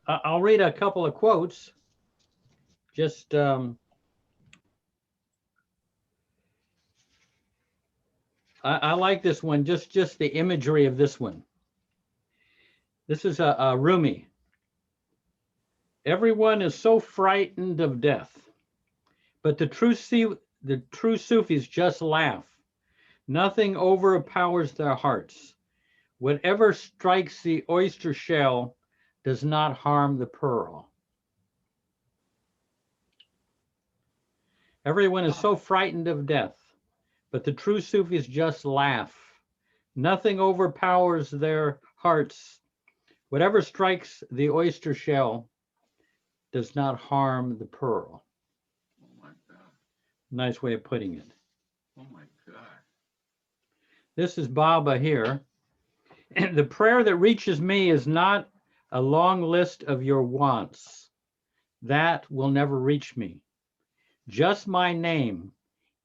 I'll read a couple of quotes. Just I like this one. Just the imagery of this one. This is a Rumi. Everyone is so frightened of death, but the true Sufis just laugh. Nothing overpowers their hearts. Whatever strikes the oyster shell does not harm the pearl. Everyone is so frightened of death, but the true Sufis just laugh. Nothing overpowers their hearts. Whatever strikes the oyster shell does not harm the pearl. Oh my God. Nice way of putting it. Oh my God. This is Baba here. The prayer that reaches me is not a long list of your wants. That will never reach me. Just my name.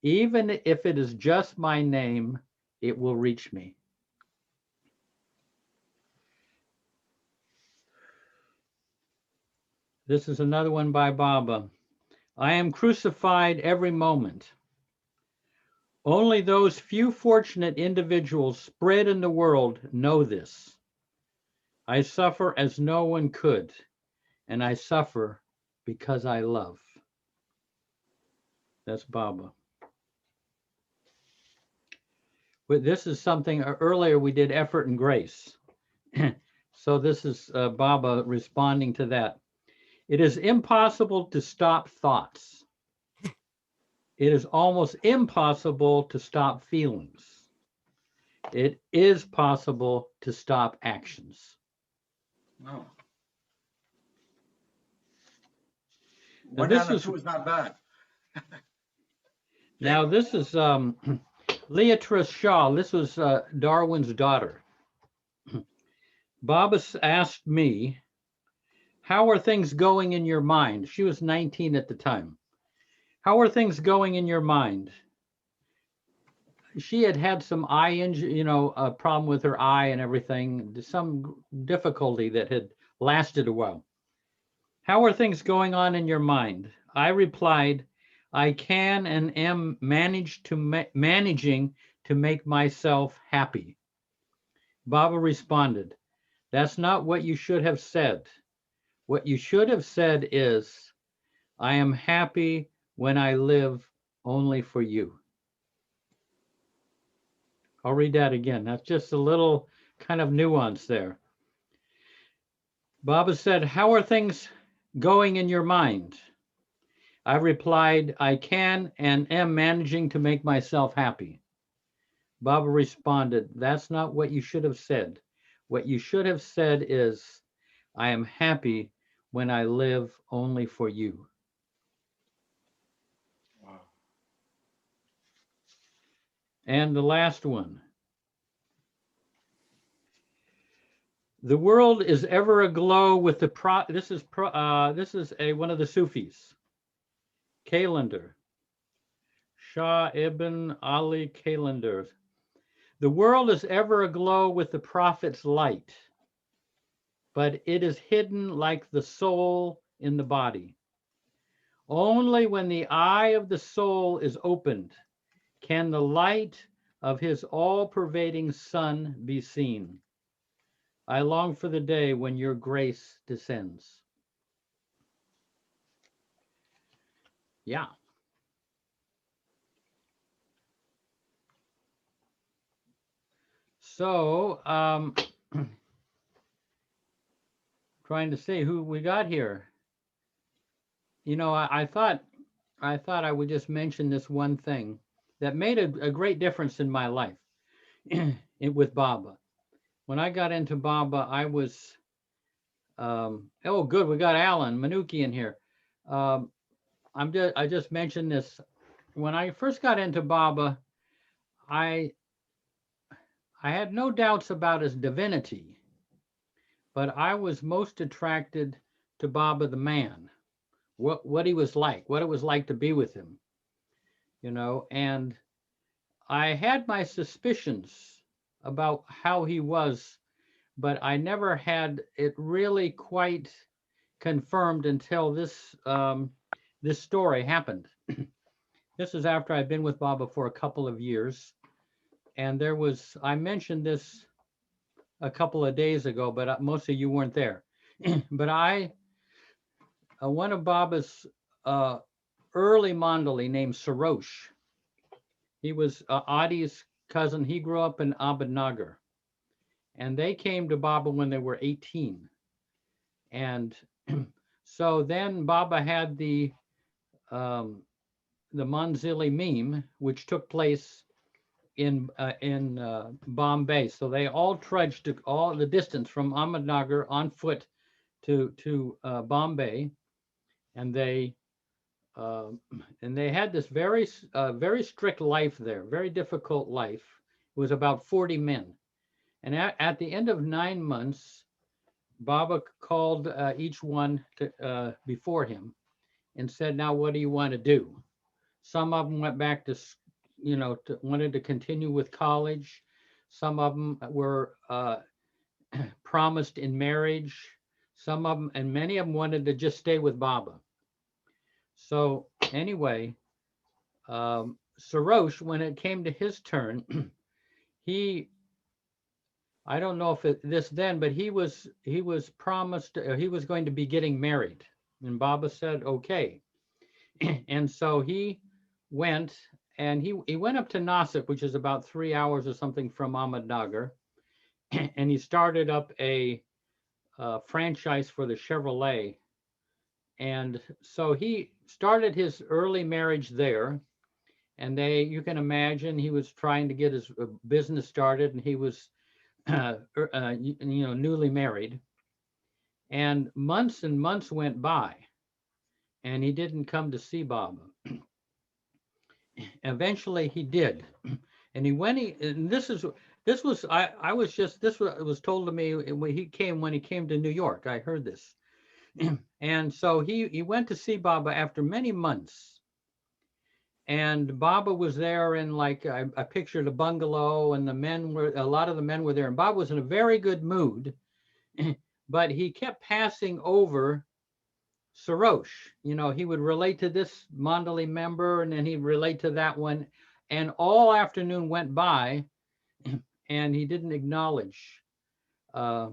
Even if it is just my name, it will reach me. This is another one by Baba. I am crucified every moment. Only those few fortunate individuals spread in the world know this. I suffer as no one could, and I suffer because I love. That's Baba. But this is something earlier we did effort and grace. So this is Baba responding to that. It is impossible to stop thoughts. It is almost impossible to stop feelings. It is possible to stop actions. No. Now One this out of is two is not bad. now this is Leatrice Shaw. This was Darwin's daughter. Baba asked me, "How are things going in your mind?" She was 19 at the time. "How are things going in your mind?" She had had some eye injury, a problem with her eye and everything, some difficulty that had lasted a while. "How are things going on in your mind?" I replied, "I can and am managing to make myself happy." Baba responded, "That's not what you should have said. What you should have said is, I am happy when I live only for you." I'll read that again. That's just a little kind of nuance there. Baba said, "How are things going in your mind?" I replied, "I can and am managing to make myself happy." Baba responded, "That's not what you should have said. What you should have said is, I am happy when I live only for you." Wow. And the last one. The world is ever aglow with the this is a one of the Sufis, Calendar, Shah ibn Ali Calendar. The world is ever aglow with the prophet's light, but it is hidden like the soul in the body. Only when the eye of the soul is opened can the light of his all-pervading sun be seen. I long for the day when your grace descends. Yeah. So, trying to see who we got here. I thought I would just mention this one thing that made a great difference in my life with Baba. When I got into Baba, I was, oh, good, we got Alan Manuki in here. Um, I just mentioned this. When I first got into Baba, I I had no doubts about his divinity, but I was most attracted to Baba the man, what he was like, what it was like to be with him, and I had my suspicions about how he was, but I never had it really quite. confirmed until this story happened. This is after I'd been with Baba for a couple of years, and I mentioned this a couple of days ago, but most of you weren't there. But one of Baba's uh, early mandali named Sarosh, he was Adi's cousin. He grew up in Abednagar, and they came to Baba when they were 18. And so then Baba had um, the Manzili meme, which took place in Bombay. So they all trudged all the distance from Ahmednagar on foot to Bombay, and they uh, and they had this very strict life there, very difficult life. It was about 40 men, and at the end of 9 months, Baba called each one before him and said, "Now, what do you want to do?" Some of them went back wanted to continue with college. Some of them were promised in marriage. Some of them, and many of them wanted to just stay with Baba. So anyway, Sarosh, when it came to his turn, he, I don't know if this then, but he was promised, he was going to be getting married, and Baba said okay. And so he went, and he went up to Nasik, which is about 3 hours or something from Ahmednagar, and he started up a franchise for the Chevrolet. And so he started his early marriage there. And you can imagine, he was trying to get his business started, and he was, newly married. And months went by, and he didn't come to see Baba. Eventually, he did, and and this was I was just this was told to me when he came to New York. I heard this, and so he went to see Baba after many months, and Baba was there in, like, I pictured a bungalow, and a lot of the men were there, and Baba was in a very good mood, but he kept passing over Sarosh. He would relate to this Mandali member, and then he'd relate to that one, and all afternoon went by, and he didn't acknowledge, uh,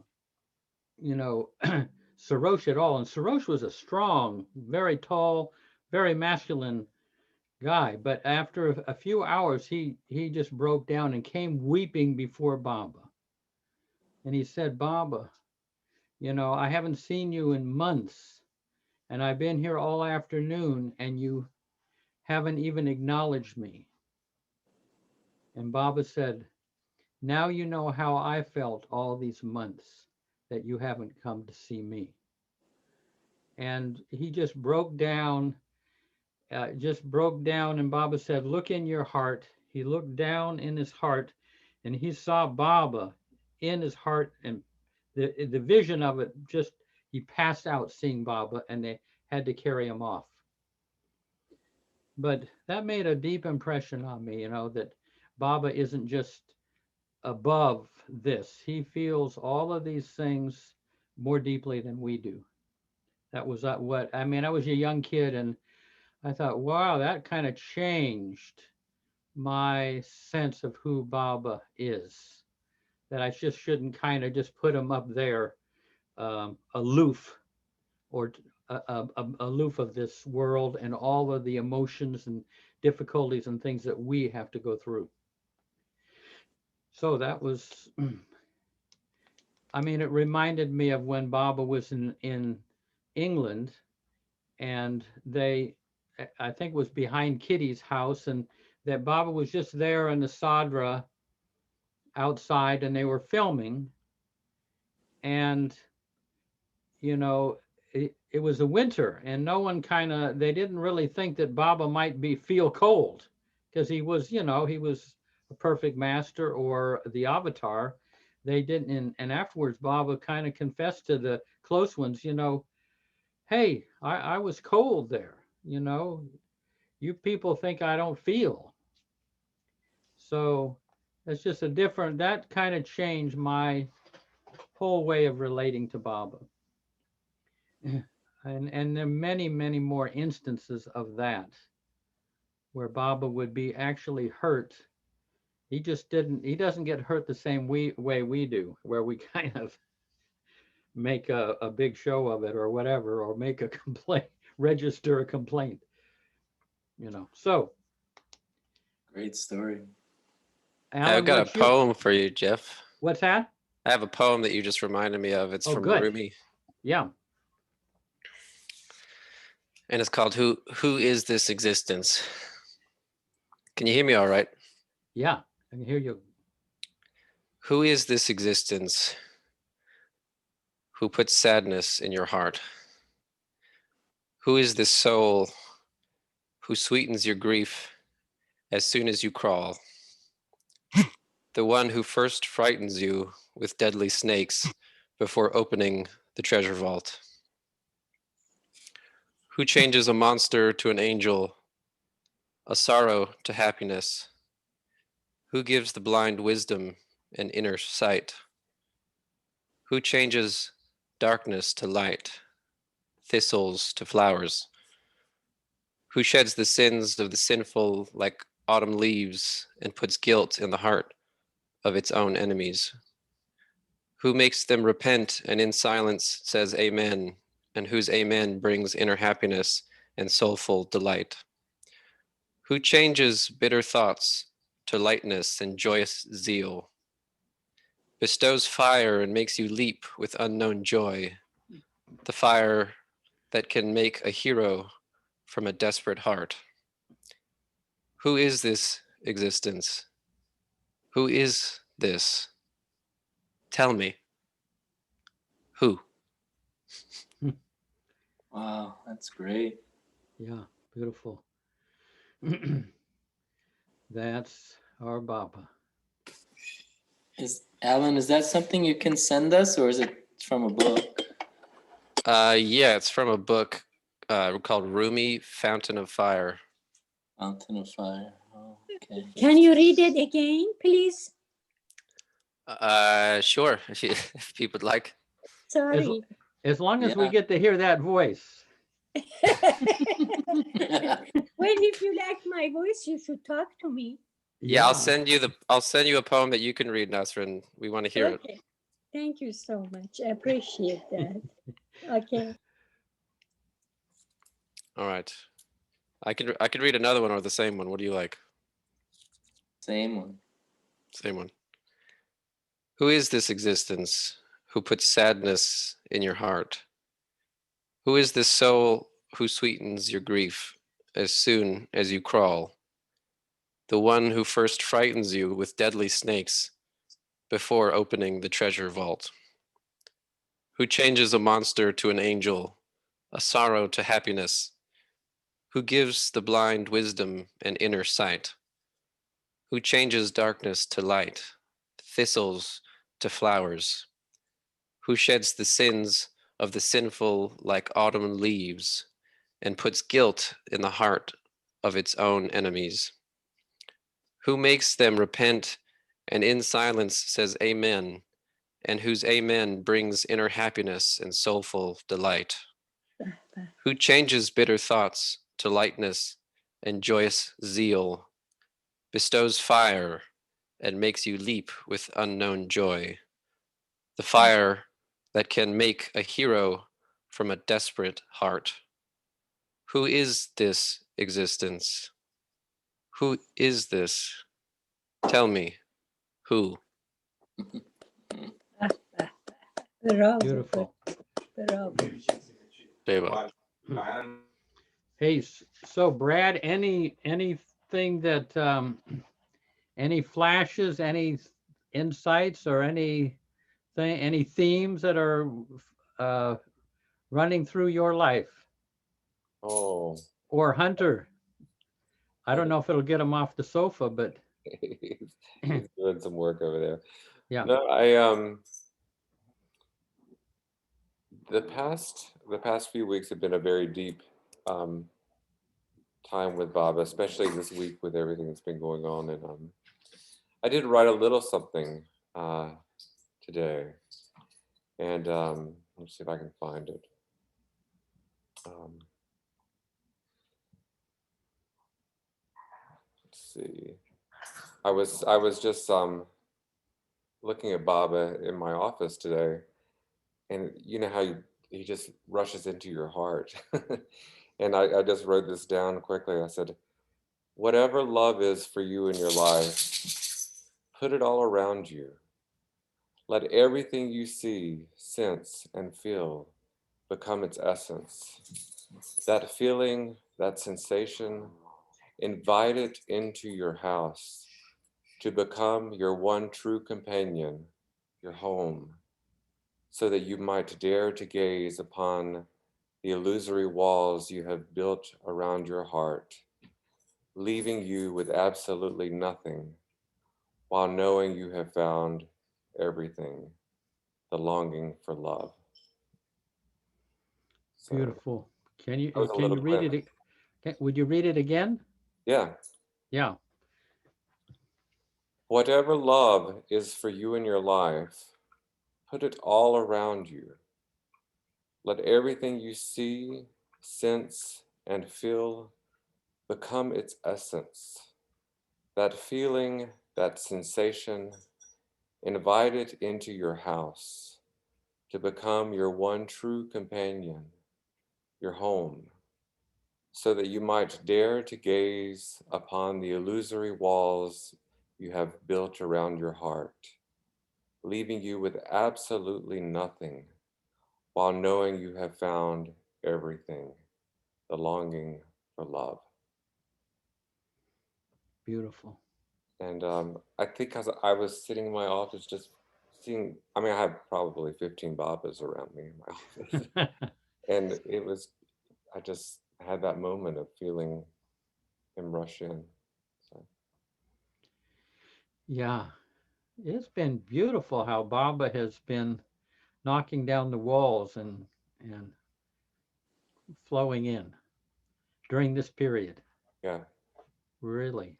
you know, Sarosh at all. And Sarosh was a strong, very tall, very masculine guy. But after a few hours, he just broke down and came weeping before Baba. And he said, "Baba, I haven't seen you in months, and I've been here all afternoon, and you haven't even acknowledged me." And Baba said, "Now you know how I felt all these months that you haven't come to see me." And he just broke down. And Baba said, "Look in your heart." He looked down in his heart, and he saw Baba in his heart, and the vision of it, just he passed out seeing Baba, and they had to carry him off. But that made a deep impression on me, that Baba isn't just above this. He feels all of these things more deeply than we do. That was what I mean. I was a young kid, and I thought, wow, that kind of changed my sense of who Baba is. That I just shouldn't kind of just put him up there, aloof, or aloof of this world and all of the emotions and difficulties and things that we have to go through. So that was, I mean, it reminded me of when Baba was in England, and I think it was behind Kitty's house, and that Baba was just there in the Sadra outside, and they were filming, and you know it was a winter, and no one they didn't really think that Baba might feel cold, because he was a perfect master or the avatar. They didn't, and afterwards Baba kind of confessed to the close ones, "Hey, I was cold there, you people think I don't feel." So that's just that kind of changed my whole way of relating to Baba. And there are many, many more instances of that where Baba would be actually hurt. He doesn't get hurt the same way we do, where we kind of make a big show of it or whatever, or make a complaint, register a complaint, you know. So, Great story. I've Alan, got a what's your, poem for you, Jeff. what's that? I have a poem that you just reminded me of. It's Oh, from good. Rumi, Yeah. and it's called Who is this existence? Can you hear me all right? Yeah. I can hear you. Who is this existence who puts sadness in your heart? Who is this soul who sweetens your grief as soon as you crawl? The one who first frightens you with deadly snakes before opening the treasure vault. Who changes a monster to an angel, a sorrow to happiness? Who gives the blind wisdom and inner sight? Who changes darkness to light, thistles to flowers? Who sheds the sins of the sinful like autumn leaves and puts guilt in the heart of its own enemies? Who makes them repent and in silence says amen, and whose amen brings inner happiness and soulful delight? Who changes bitter thoughts to lightness and joyous zeal, bestows fire and makes you leap with unknown joy, the fire that can make a hero from a desperate heart? Who is this existence? Who is this? Tell me. Who? Wow, that's great. Yeah. Beautiful. That's our Baba. Alan, is that something you can send us, or is it from a book? Yeah, it's from a book called Rumi, Fountain of Fire. Fountain of Fire. Oh, okay. Can you read it again, please? Sure, if people would like. Sorry. As long as we Yeah. get to hear that voice. Well, if you like my voice, you should talk to me. Yeah, I'll send you a poem that you can read, Nasrin. We want to hear it. Okay. Thank you so much. I appreciate that. Okay. All right. I could read another one or the same one. What do you like? Same one. Same one. Who is this existence who puts sadness in your heart? Who is this soul who sweetens your grief as soon as you crawl? The one who first frightens you with deadly snakes before opening the treasure vault? Who changes a monster to an angel, a sorrow to happiness? Who gives the blind wisdom and inner sight? Who changes darkness to light, thistles to flowers? Who sheds the sins of the sinful like autumn leaves and puts guilt in the heart of its own enemies? Who makes them repent and in silence says amen, and whose amen brings inner happiness and soulful delight? Who changes bitter thoughts to lightness and joyous zeal, bestows fire and makes you leap with unknown joy, the fire that can make a hero from a desperate heart? Who is this existence? Who is this? Tell me, who? Bravo. Beautiful. Bravo. Deva. Hey, so Brad, anything that any flashes, any insights, or any themes that are uh, running through your life? Oh, Or Hunter? I don't know if it'll get him off the sofa, but he's doing some work over there. yeah. No, the past few weeks have been a very deep time with Bob, especially this week with everything that's been going on. And I did write a little something today, and let's see if I can find it. Um, let's see. I was just looking at Baba in my office today, and you know how he just rushes into your heart. And I just wrote this down quickly. I said, whatever love is for you in your life, put it all around you. Let everything you see, sense, and feel become its essence. That feeling, that sensation, invite it into your house to become your one true companion, your home, so that you might dare to gaze upon the illusory walls you have built around your heart, leaving you with absolutely nothing, while knowing you have found everything, the longing for love. So Beautiful. Can you that was a can little you read bit. it? Would you read it again? Yeah. Yeah. Whatever love is for you in your life, put it all around you. Let everything you see, sense, and feel become its essence. That feeling, that sensation, invite it into your house to become your one true companion, your home, so that you might dare to gaze upon the illusory walls you have built around your heart, leaving you with absolutely nothing, while knowing you have found everything, the longing for love. Beautiful. And I think as I was sitting in my office just seeing, I mean, I have probably 15 Babas around me in my office. And it was, I just had that moment of feeling him rush in. So, Yeah. It's been beautiful how Baba has been knocking down the walls and flowing in during this period. yeah. Really.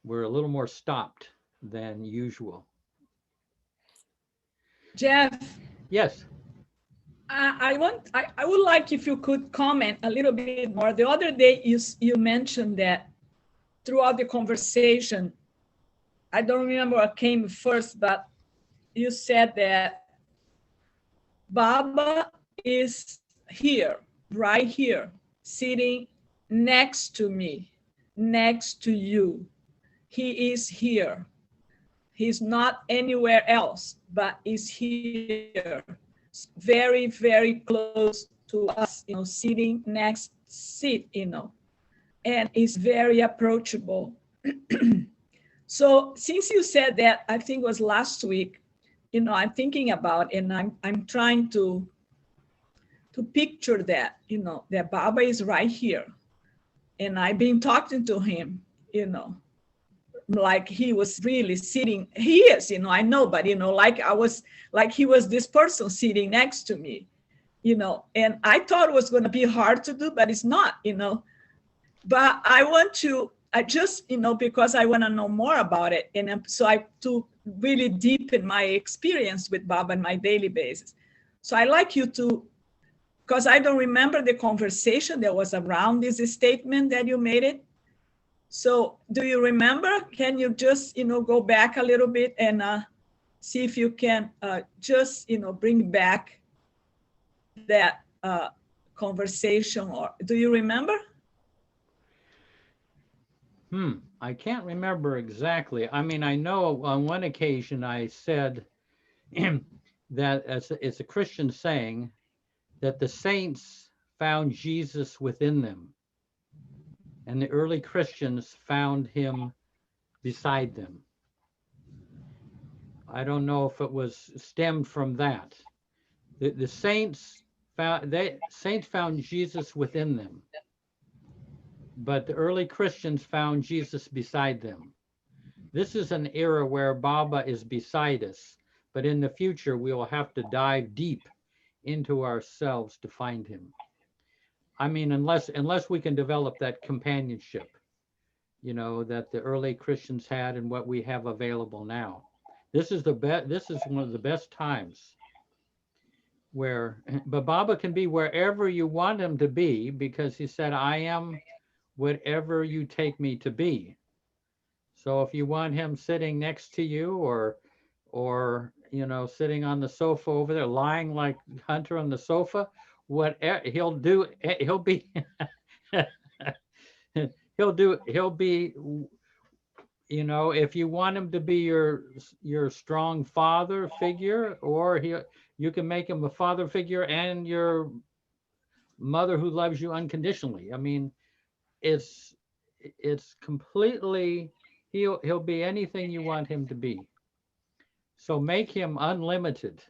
We're a little more stopped than usual. Jeff, Yes. I would like if you could comment a little bit more. The other day you mentioned that throughout the conversation, I don't remember what came first, but you said that Baba is here, right here, sitting next to me, next to you. He is here. He's not anywhere else, but is here, very, very close to us, sitting next seat, and is very approachable. So since you said that, I think it was last week, I'm thinking about, and I'm trying to picture that, that Baba is right here. And I've been talking to him, like he was really sitting. He is, I know, but like he was this person sitting next to me, and I thought it was going to be hard to do, but it's not, but I just, because I want to know more about it. And so I to really deepen my experience with Baba on my daily basis. So I like you to, because I don't remember the conversation that was around this statement that you made it. So do you remember? Can you just, go back a little bit and see if you can just, bring back that conversation, or do you remember? I can't remember exactly. I mean, I know on one occasion I said that it's a Christian saying that the saints found Jesus within them, and the early Christians found him beside them. I don't know if it was stemmed from that. The saints found Jesus within them, but the early Christians found Jesus beside them. This is an era where Baba is beside us, but in the future we will have to dive deep into ourselves to find him. I mean, unless we can develop that companionship, that the early Christians had and what we have available now. This is one of the best times where, but Baba can be wherever you want him to be, because he said, I am whatever you take me to be. So if you want him sitting next to you, or you know, sitting on the sofa over there, lying like Hunter on the sofa, whatever he'll do, he'll be he'll be, you know, if you want him to be your strong father figure, or you can make him a father figure and your mother who loves you unconditionally. I mean, it's it's completely, he'll be anything you want him to be. So make him unlimited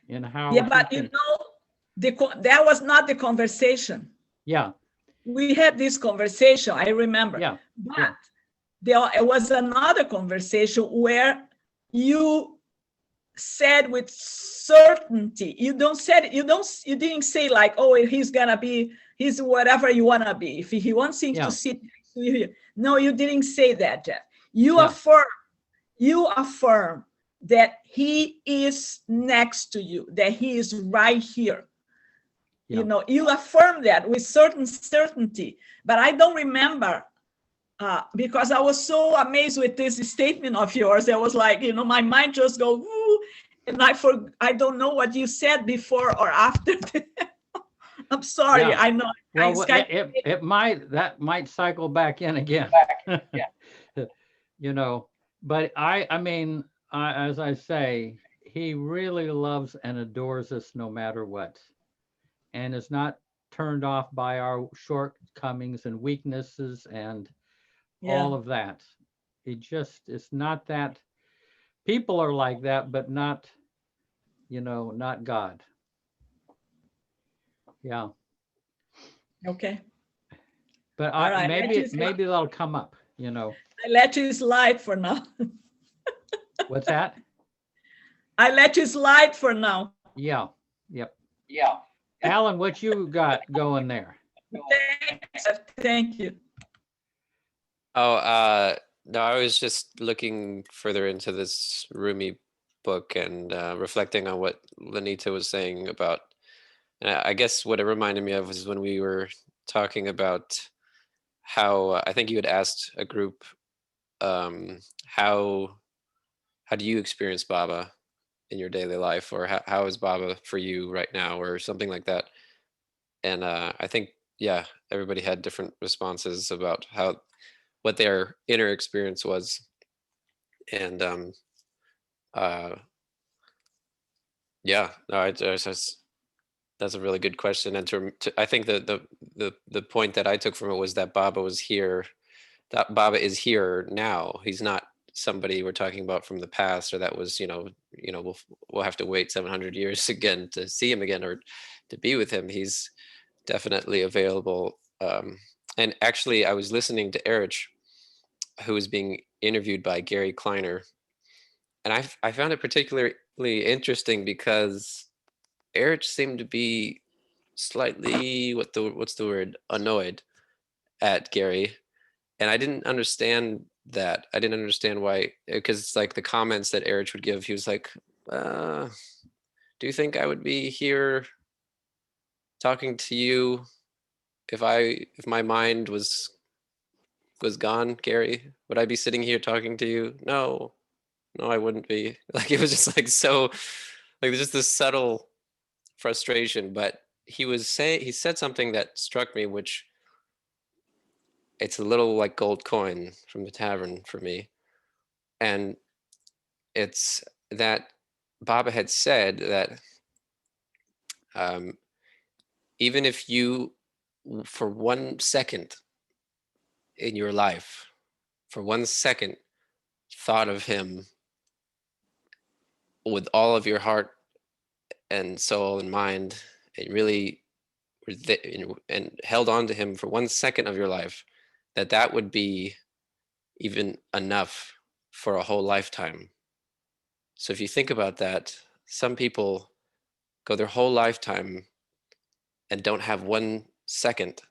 in how Yeah, he but you can. know, that was not the conversation. Yeah, We had this conversation, I remember. yeah, But yeah. there was another conversation where you said with certainty, you didn't say like, oh, he's whatever you want to be. If he wants him Yeah. to sit next to you, no, you didn't say that, Jeff. You Yeah. affirm that he is next to you, that he is right here. Yeah. You know, you affirm that with certain certainty. But I don't remember, because I was so amazed with this statement of yours. I was like, you know, my mind just go, woo, and I don't know what you said before or after. I'm sorry. Yeah. I know. Well, it might, that might cycle back in again. You know, but I mean, as I say, he really loves and adores us no matter what, and is not turned off by our shortcomings and weaknesses and all of that. It just, it's not that. People are like that, but not, you know, not God. Yeah. Okay. But All right. maybe that'll come up, you know. I let you slide for now. What's that? I let you slide for now. Yeah. Yep. Yeah. Alan, what you got going there? Thanks. Thank you. Oh, no, I was just looking further into this Rumi book and reflecting on what Lenita was saying about, and I guess what it reminded me of was when we were talking about how I think you had asked a group, how do you experience Baba in your daily life, or how is Baba for you right now, or something like that. And I think, yeah, everybody had different responses about what their inner experience was. And uh, yeah, no, that's a really good question. And I think the point that I took from it was that Baba was here. That Baba is here now. He's not somebody we're talking about from the past, or that was, we'll have to wait 700 years again to see him again, or to be with him. He's definitely available. And actually, I was listening to Erich, who was being interviewed by Gary Kleiner, and I found it particularly interesting because Erich seemed to be slightly, what's the word, annoyed at Gary, and I didn't understand that. I didn't understand why, because it's like the comments that Erich would give. He was like, "Do you think I would be here talking to you if my mind was gone, Gary? Would I be sitting here talking to you? No, I wouldn't be." Like, it was just like, so, like, just this subtle frustration. But he said something that struck me, which it's a little like gold coin from the tavern for me. And it's that Baba had said that even if you, for 1 second in your life, for 1 second, thought of him with all of your heart and soul and mind, and really and held on to him for 1 second of your life, that would be even enough for a whole lifetime. So if you think about that, some people go their whole lifetime and don't have 1 second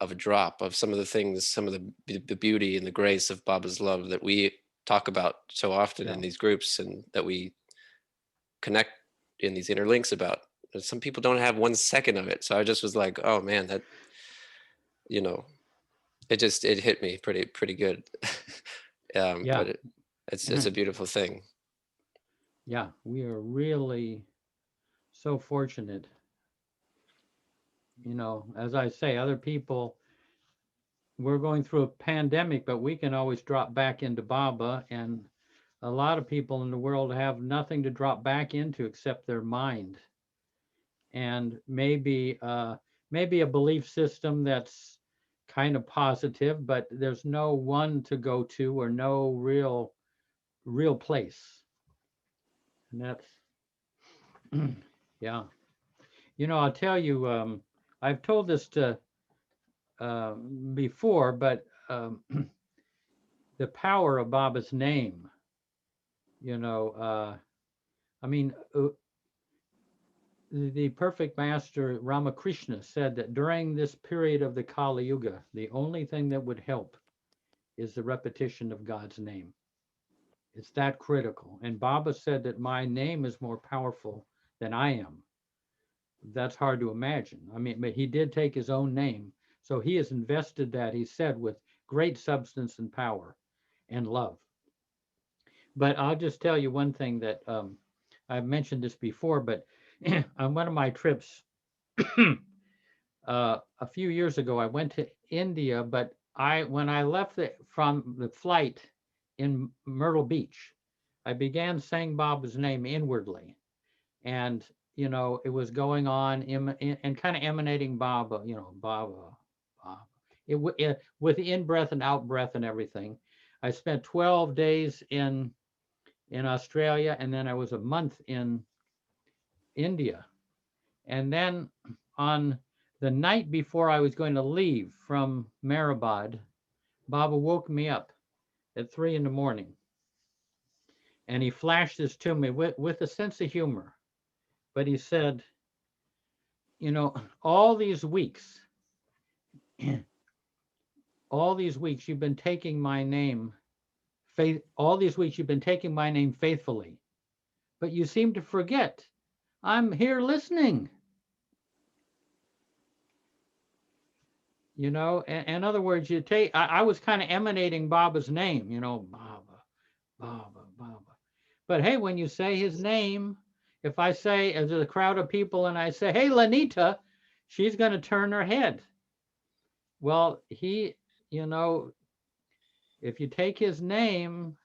of a drop of some of the things, some of the beauty and the grace of Baba's love that we talk about so often in these groups, and that we connect in these inner links about. Some people don't have 1 second of it. So I just was like, oh man, that, you know, it hit me pretty good. Yeah. But it's a beautiful thing. Yeah, we are really so fortunate. You know, as I say, other people, we're going through a pandemic, but we can always drop back into Baba, and a lot of people in the world have nothing to drop back into except their mind, and maybe a belief system that's kind of positive, but there's no one to go to or no real place. And that's yeah. You know, I'll tell you, I've told this to before, but the power of Baba's name, you know, I mean, the perfect master Ramakrishna said that during this period of the Kali Yuga, the only thing that would help is the repetition of God's name. It's that critical. And Baba said that my name is more powerful than I am. That's hard to imagine. I mean, but he did take his own name. So he has invested that, he said, with great substance and power and love. But I'll just tell you one thing that I've mentioned this before, but on one of my trips a few years ago, I went to India, but when I left from the flight in Myrtle Beach, I began saying Baba's name inwardly. And, you know, it was going on and kind of emanating Baba, you know, Baba, Baba. It with in breath and out breath and everything. I spent 12 days in Australia, and then I was a month in India. And then on the night before I was going to leave from Mehrabad, Baba woke me up at 3 a.m. and he flashed this to me with a sense of humor. But he said, you know, all these weeks you've been taking my name faithfully, but you seem to forget I'm here listening. You know, in other words, I was kind of emanating Baba's name, you know, Baba, Baba, Baba. But hey, when you say his name, if I say, as a crowd of people, and I say, hey, Lanita, she's going to turn her head. Well, you know, if you take his name,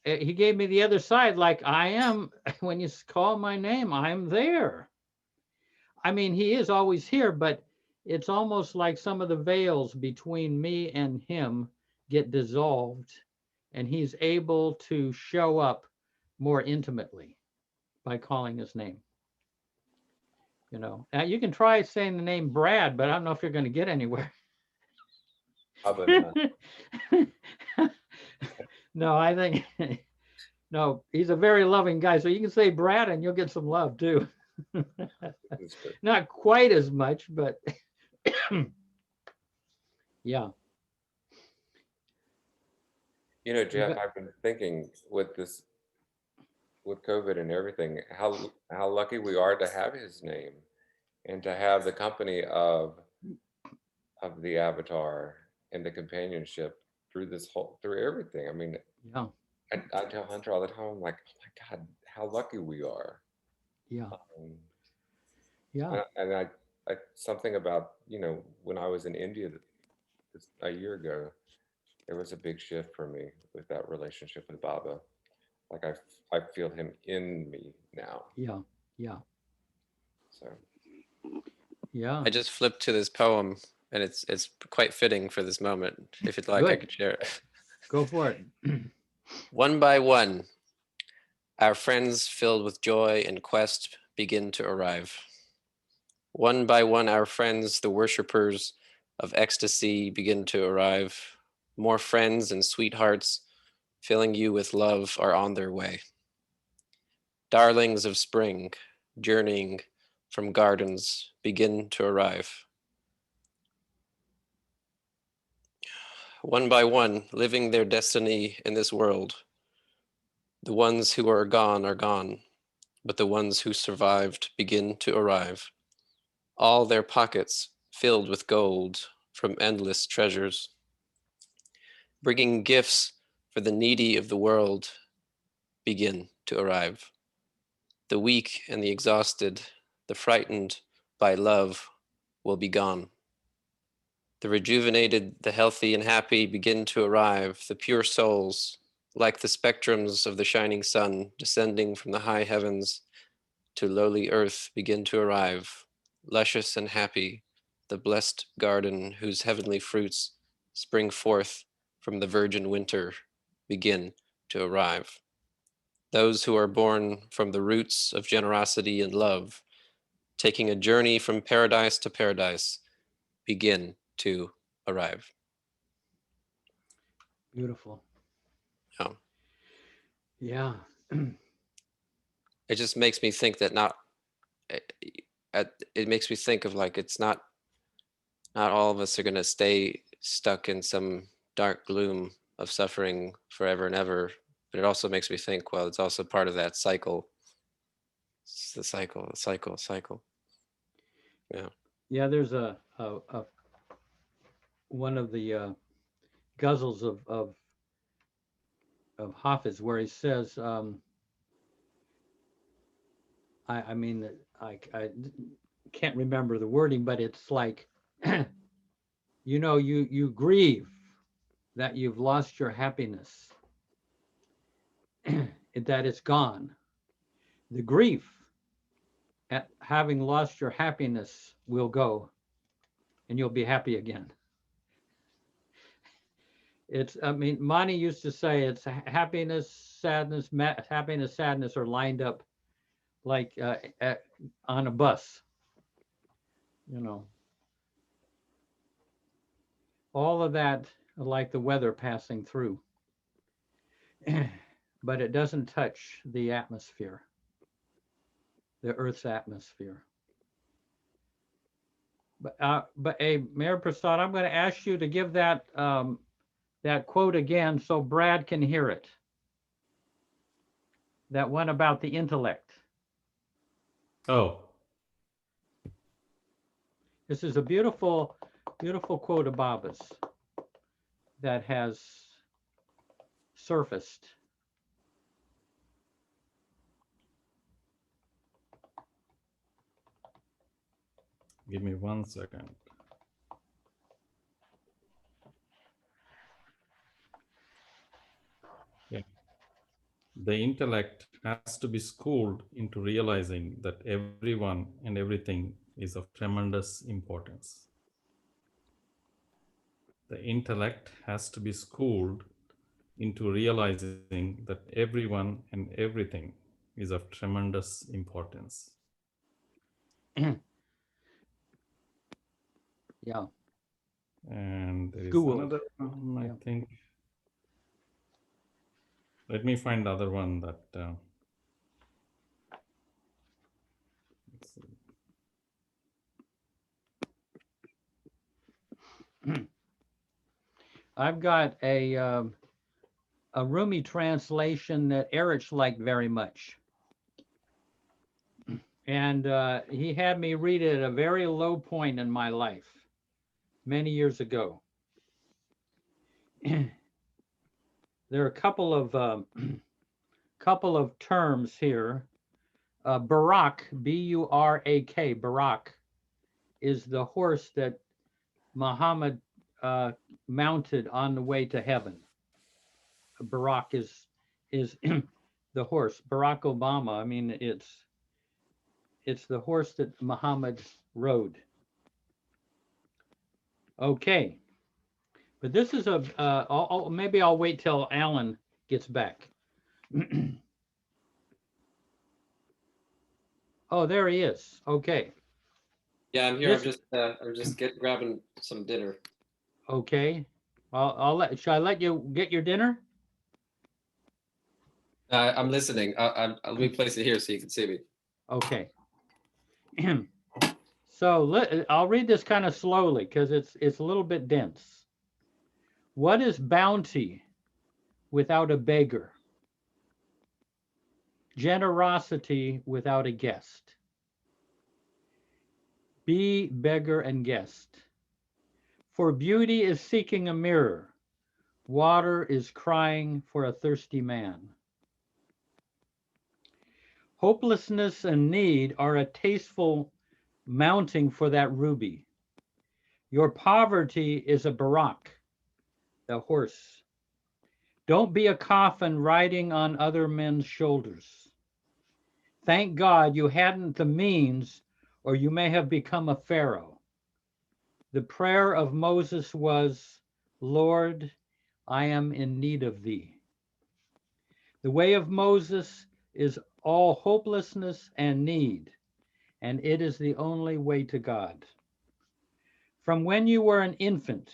he gave me the other side, like I am, when you call my name, I'm there. I mean, he is always here, but it's almost like some of the veils between me and him get dissolved, and he's able to show up more intimately by calling his name. You know, you can try saying the name Brad, but I don't know if you're going to get anywhere. Probably not. No, I think no, he's a very loving guy. So you can say Brad and you'll get some love too. Not quite as much, but yeah. You know, Jeff, I've been thinking with COVID and everything, how lucky we are to have his name and to have the company of the avatar and the companionship through everything. I mean, Yeah. I tell Hunter all the time, I'm like, oh my God, how lucky we are. Yeah. Yeah. And I something about, you know, when I was in India a year ago, there was a big shift for me with that relationship with Baba. Like I feel him in me now. Yeah. Yeah. So Yeah. I just flipped to this poem, and it's quite fitting for this moment. If you'd like, I could share it. Go for it. One by one, our friends filled with joy and quest begin to arrive. One by one, our friends, the worshippers of ecstasy, begin to arrive. More friends and sweethearts filling you with love are on their way. Darlings of spring, journeying from gardens, begin to arrive. One by one, living their destiny in this world. The ones who are gone are gone. but the ones who survived begin to arrive, all their pockets filled with gold from endless treasures, bringing gifts for the needy of the world begin to arrive. The weak and the exhausted, the frightened by love will be gone. The rejuvenated, the healthy and happy begin to arrive, the pure souls, like the spectrums of the shining sun descending from the high heavens to lowly earth, begin to arrive, luscious and happy, the blessed garden whose heavenly fruits spring forth from the virgin winter begin to arrive. Those who are born from the roots of generosity and love, taking a journey from paradise to paradise, begin to arrive. Beautiful. Yeah. Yeah. It just makes me think that not, it makes me think of like, it's not all of us are going to stay stuck in some dark gloom of suffering forever and ever. But it also makes me think, well, it's also part of that cycle. It's the cycle. Yeah. Yeah, there's a one of the guzzles of Hafiz where he says, I mean, I can't remember the wording, but it's like, you know, you grieve that you've lost your happiness, that it's gone. The grief at having lost your happiness will go, and you'll be happy again. It's, I mean, Mani used to say it's happiness, sadness, happiness, sadness are lined up like on a bus, you know. All of that like the weather passing through, but it doesn't touch the atmosphere, the Earth's atmosphere. But Mayor Prasad, I'm going to ask you to give that that quote again so Brad can hear it. That one about the intellect. Oh, This is a beautiful, beautiful quote of Baba's that has surfaced. give me 1 second. Yeah. The intellect has to be schooled into realizing that everyone and everything is of tremendous importance. The intellect has to be schooled into realizing that everyone and everything is of tremendous importance. Yeah. And there is Schooled. another one, Yeah. I think. Let me find the other one that. Let's see. I've got a Rumi translation that Erich liked very much. And he had me read it at a very low point in my life many years ago. There are a couple of terms here. Barak, B-U-R-A-K, Barak, is the horse that Muhammad mounted on the way to heaven. Barak is the horse. Barack Obama, I mean, it's the horse that Muhammad rode. Okay, but this is maybe I'll wait till Alan gets back. Oh, there he is. Okay. Yeah, I'm here. This- I'm just grabbing some dinner. Okay. Shall I let you get your dinner? I'm listening. Let me place it here so you can see me. Okay. So I'll read this kind of slowly because it's a little bit dense. What is bounty without a beggar? generosity without a guest. Be beggar and guest. For beauty is seeking a mirror. Water is crying for a thirsty man. Hopelessness and need are a tasteful mounting for that ruby. Your poverty is a barak, the horse. Don't be a coffin riding on other men's shoulders. Thank God you hadn't the means, or you may have become a pharaoh. The prayer of Moses was, Lord, I am in need of thee. The way of Moses is all hopelessness and need, and it is the only way to God. From when you were an infant,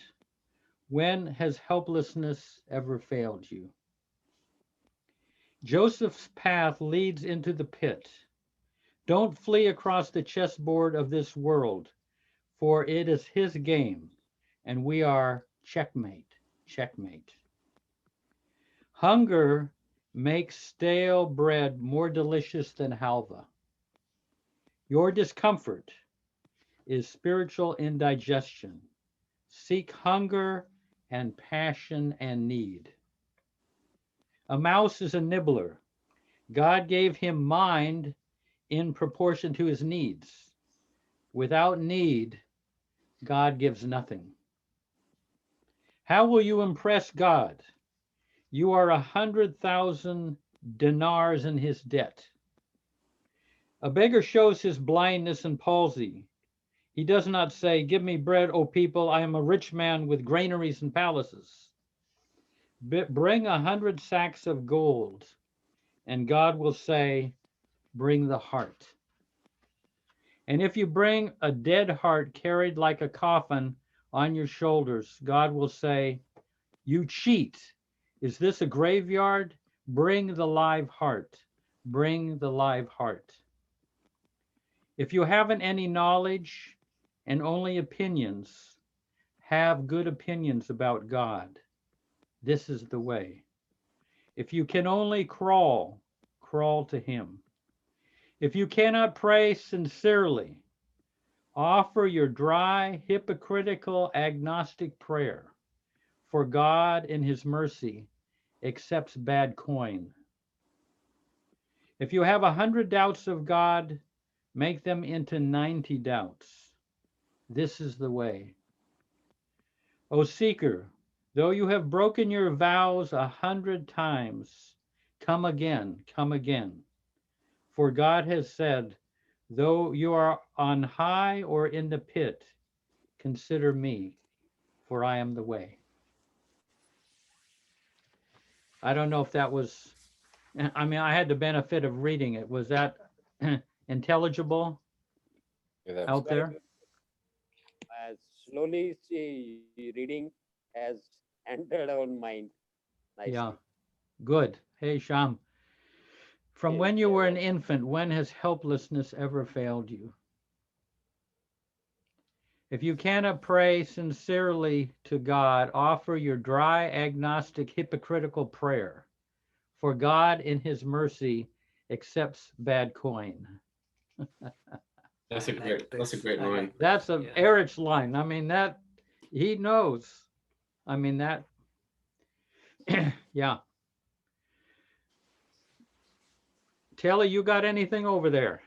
when has helplessness ever failed you? Joseph's path leads into the pit. Don't flee across the chessboard of this world, for it is his game, and we are checkmate, checkmate. Hunger makes stale bread more delicious than halva. Your discomfort is spiritual indigestion. Seek hunger and passion and need. A mouse is a nibbler. God gave him mind in proportion to his needs. Without need, God gives nothing. How will you impress God? You are 100,000 dinars in his debt. A beggar shows his blindness and palsy. He does not say, give me bread, O people, I am a rich man with granaries and palaces. Bring 100 sacks of gold, and God will say, bring the heart. And if you bring a dead heart carried like a coffin on your shoulders, God will say, you cheat. Is this a graveyard? Bring the live heart. Bring the live heart. If you haven't any knowledge and only opinions, have good opinions about God. This is the way. If you can only crawl, crawl to him. If you cannot pray sincerely, offer your dry, hypocritical, agnostic prayer, for God in his mercy accepts bad coin. If you have 100 doubts of God, make them into 90 doubts. This is the way. O seeker, though you have broken your vows 100 times, come again, come again. For God has said, though you are on high or in the pit, consider me, for I am the way. I don't know if that was, I mean, I had the benefit of reading it. Was that intelligible Yeah, that was out there? As slowly reading has entered our mind nicely. Yeah, good. Hey, Sham. From when you were an infant, when has helplessness ever failed you? If you cannot pray sincerely to God, offer your dry, agnostic, hypocritical prayer. For God in his mercy accepts bad coin. That's a great line. That's a Erich's line. I mean, that he knows. I mean, that, yeah. Taylor, you got anything over there?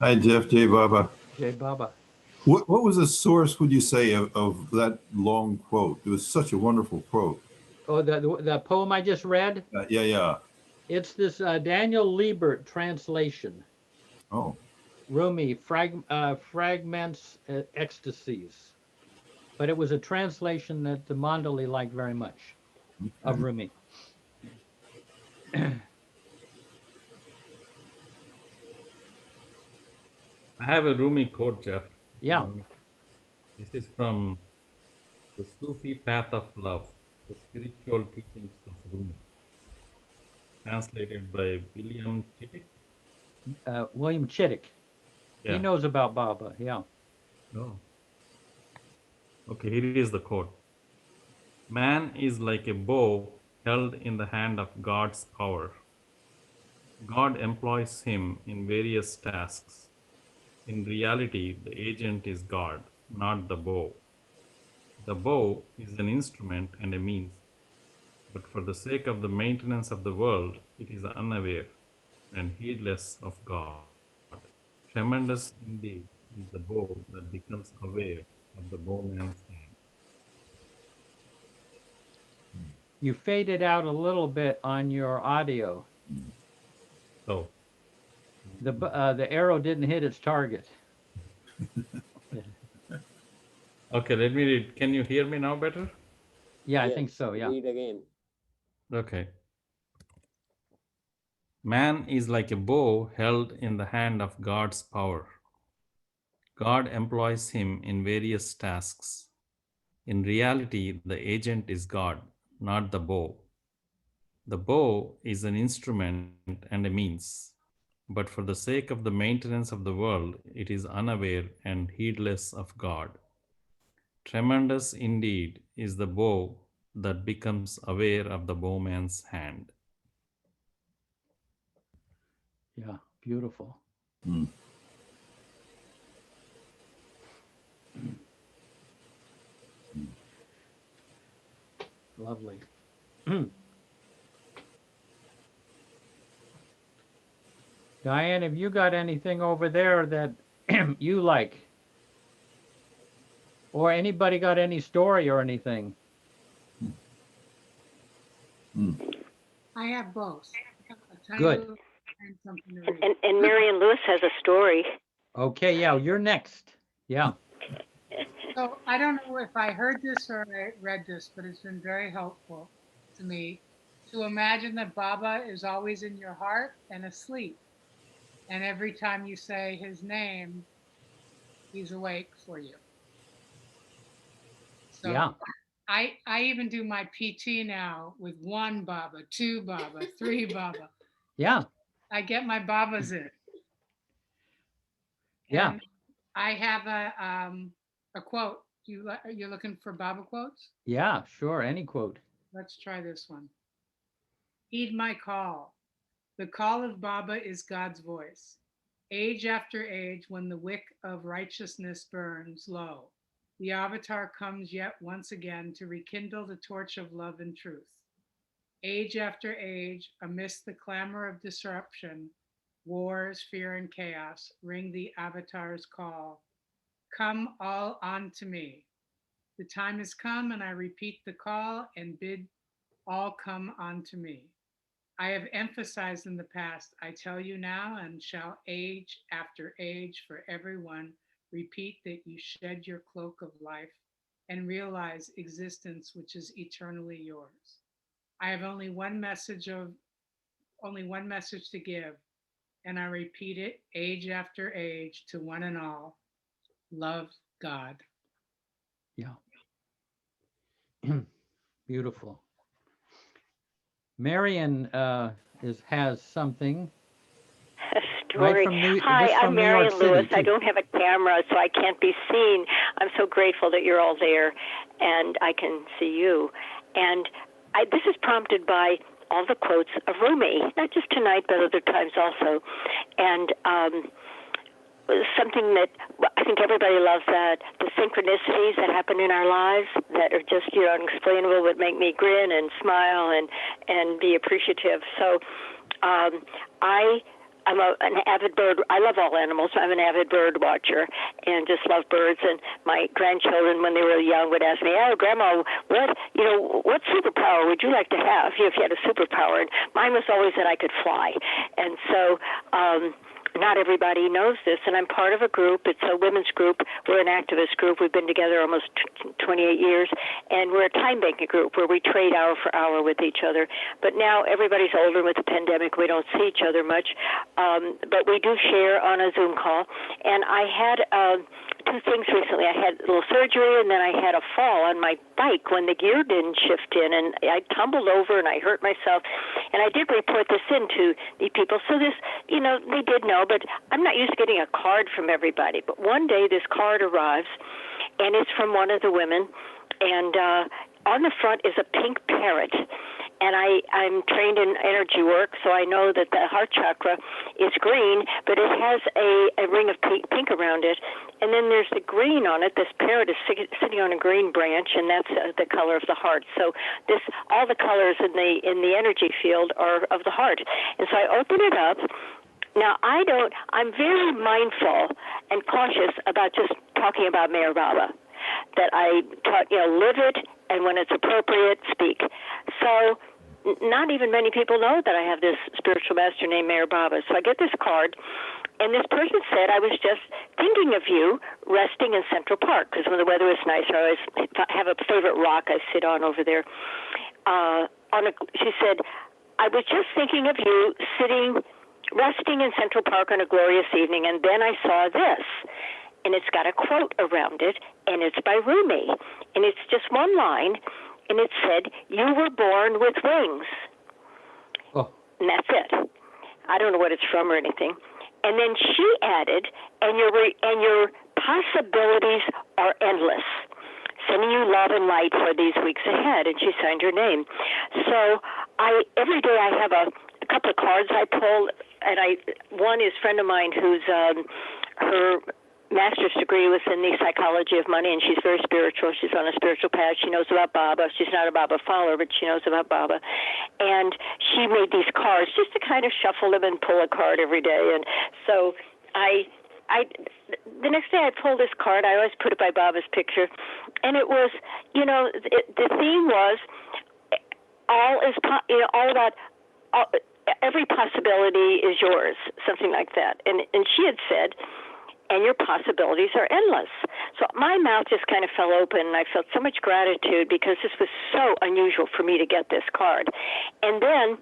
Hi, Jeff J. Baba. Jay Baba. What was the source, would you say, of that long quote? It was such a wonderful quote. Oh, the poem I just read? Yeah. It's this Daniel Liebert translation. Oh. Rumi, Fragments, Ecstasies. But it was a translation that the Mandali liked very much of Rumi. I have a Rumi quote, Jeff. Yeah. This is from The Sufi Path of Love, the spiritual teachings of Rumi, translated by William Chittick. William Chittick. Yeah. He knows about Baba, yeah. Oh. Okay, here is the quote. Man is like a bow held in the hand of God's power. God employs him in various tasks. In reality, the agent is God, not the bow. The bow is an instrument and a means, but for the sake of the maintenance of the world, it is unaware and heedless of God. Tremendous indeed is the bow that becomes aware of the bowman's hand. You faded out a little bit on your audio. So, The arrow didn't hit its target. okay, let me read. Can you hear me now better? Yeah, I Yes, think so. Yeah. read again. Okay. Man is like a bow held in the hand of God's power. God employs him in various tasks. In reality, the agent is God, not the bow. The bow is an instrument and a means, but for the sake of the maintenance of the world, it is unaware and heedless of God. Tremendous indeed is the bow that becomes aware of the bowman's hand. Yeah. Beautiful. Hmm. Lovely. Diane, have you got anything over there that you like? Or anybody got any story or anything? I have both. I have a Good. title and something to read. And Marion Lewis has a story. Okay, yeah, you're next. Yeah. So I don't know if I heard this or I read this, but it's been very helpful to me to imagine that Baba is always in your heart and asleep. And every time you say his name, he's awake for you. So Yeah. I even do my PT now with 1 Baba, 2 Baba, 3 Baba. Yeah. I get my Babas in. Yeah. And I have a quote. You're looking for Baba quotes? Yeah, sure. Any quote. Let's try this one. Heed my call. The call of Baba is God's voice. Age after age, when the wick of righteousness burns low, the avatar comes yet once again to rekindle the torch of love and truth. Age after age, amidst the clamor of disruption, wars, fear, and chaos, ring the avatar's call. Come all unto me. The time has come, and I repeat the call and bid all come unto me. I have emphasized in the past, I tell you now, and shall age after age for everyone repeat that you shed your cloak of life and realize existence which is eternally yours. I have only one message to give, and I repeat it age after age to one and all. Love God. Yeah. Beautiful. Marion has something. A Right story. from New, Hi, this I'm from New York Marion City, Lewis. I too. don't have a camera, so I can't be seen. I'm so grateful that you're all there, and I can see you. And this is prompted by all the quotes of Rumi, not just tonight, but other times also. And something that I think everybody loves, that the synchronicities that happen in our lives that are just unexplainable, but make me grin and smile and be appreciative. So I'm an avid bird. I love all animals. I'm an avid bird watcher and just love birds. And my grandchildren, when they were young, would ask me, "Oh, Grandma, what superpower would you like to have if you had a superpower?" And mine was always that I could fly. And so not everybody knows this, and I'm part of a group. It's a women's group. We're an activist group. We've been together almost 28 years, and we're a time banking group where we trade hour for hour with each other. But now everybody's older with the pandemic. We don't see each other much, but we do share on a Zoom call. And I had 2 things recently. I had a little surgery, and then I had a fall on my bike when the gear didn't shift in, and I tumbled over and I hurt myself. And I did report this in to the people. So this, they did know, but I'm not used to getting a card from everybody. But one day this card arrives, and it's from one of the women, and on the front is a pink parrot. and I'm trained in energy work, so I know that the heart chakra is green, but it has a ring of pink around it. And then there's the green on it. This parrot is sitting on a green branch, and that's the color of the heart. So all the colors in the energy field are of the heart. And so I open it up. Now, I'm very mindful and cautious about just talking about Meher Baba, that I live it, and when it's appropriate, speak. So not even many people know that I have this spiritual master named Meher Baba. So I get this card, and this person said, I was just thinking of you resting in Central Park, because when the weather is nice, I always have a favorite rock I sit on over there. She said, I was just thinking of you resting in Central Park on a glorious evening, and then I saw this. And it's got a quote around it, and it's by Rumi. And it's just one line, and it said, you were born with wings. Oh. And that's it. I don't know what it's from or anything. And then she added, and your possibilities are endless. Sending you love and light for these weeks ahead. And she signed her name. So every day I have a couple of cards I pull, and one is a friend of mine who's her master's degree was in the psychology of money, and she's very spiritual. She's on a spiritual path. She knows about Baba. She's not a Baba follower, but she knows about Baba. And she made these cards just to kind of shuffle them and pull a card every day. And so the next day I pulled this card. I always put it by Baba's picture, and it was, the theme was all about every possibility is yours, something like that. And she had said, and your possibilities are endless. So my mouth just kind of fell open, and I felt so much gratitude because this was so unusual for me to get this card. And then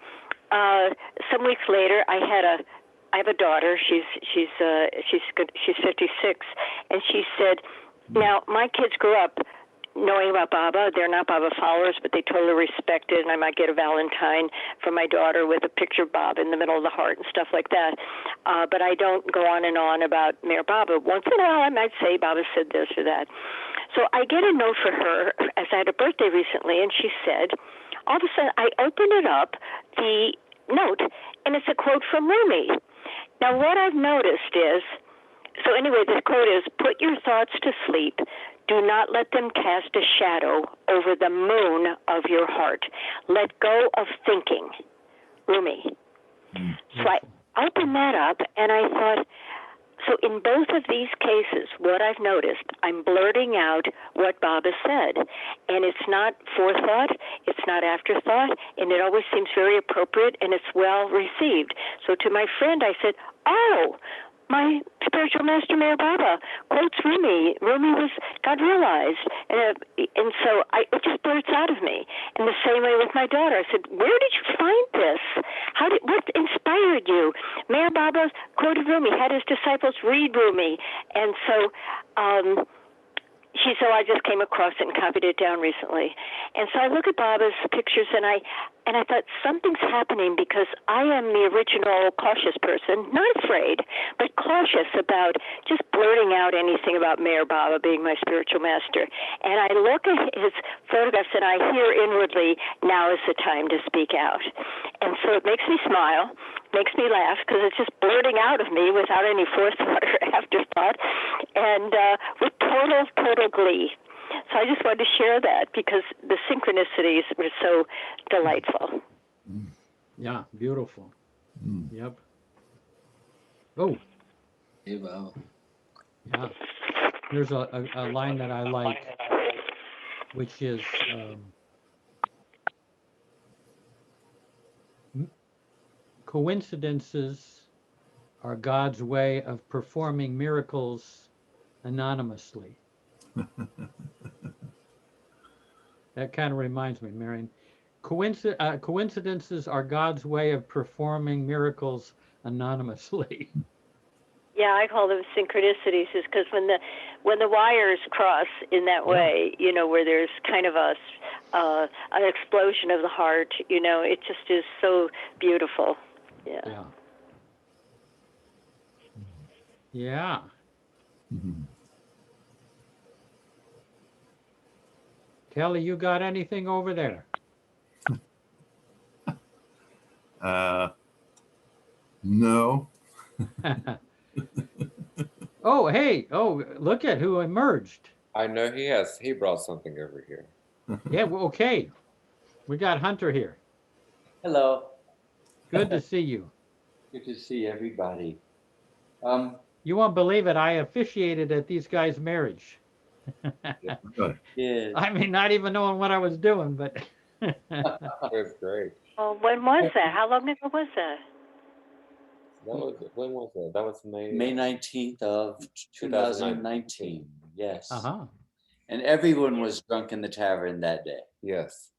some weeks later, I have a daughter. She's 56, and she said, now my kids grew up knowing about Baba. They're not Baba followers, but they totally respect it, and I might get a Valentine from my daughter with a picture of Baba in the middle of the heart and stuff like that. But I don't go on and on about Meher Baba. Once in a while, I might say Baba said this or that. So I get a note for her, as I had a birthday recently, and she said, all of a sudden, I open it up, the note, and it's a quote from Rumi. Now, what I've noticed is, so anyway, this quote is, put your thoughts to sleep. Do not let them cast a shadow over the moon of your heart. Let go of thinking. Rumi. So I opened that up, and I thought, so in both of these cases, what I've noticed, I'm blurting out what Baba said. And it's not forethought, it's not afterthought, and it always seems very appropriate, and it's well received. So to my friend, I said, oh, my spiritual master, Meher Baba, quotes Rumi. Rumi was God realized. And so it just blurts out of me. And the same way with my daughter. I said, where did you find this? What inspired you? Meher Baba quoted Rumi, had his disciples read Rumi. And so I just came across it and copied it down recently. And so I look at Baba's pictures, and I thought something's happening because I am the original cautious person, not afraid, but cautious about just blurting out anything about Meher Baba being my spiritual master. And I look at his photographs, and I hear inwardly, now is the time to speak out. And so it makes me smile, makes me laugh, because it's just blurting out of me without any forethought or afterthought, and with total glee. So I just wanted to share that because the synchronicities were so delightful. Yeah, beautiful. Yep. Oh. Hey, wow. Yeah. There's a line that I like, which is coincidences are God's way of performing miracles anonymously. That kind of reminds me, Marion. Coincidences are God's way of performing miracles anonymously. Yeah, I call them synchronicities, is because when the wires cross in that way, where there's kind of an explosion of the heart, it just is so beautiful. Yeah. Yeah. Yeah. Kelly, you got anything over there? No. Oh, hey, oh, look at who emerged. I know he has. He brought something over here. Yeah, well, okay. We got Hunter here. Hello. Good to see you. Good to see everybody. You won't believe it. I officiated at these guys' marriage. Yes. I mean, not even knowing what I was doing, but That's great. Well, when was that? How long ago was that? When was that? That was May 19th of 2019. Yes. uh-huh. And everyone was drunk in the tavern that day. Yes.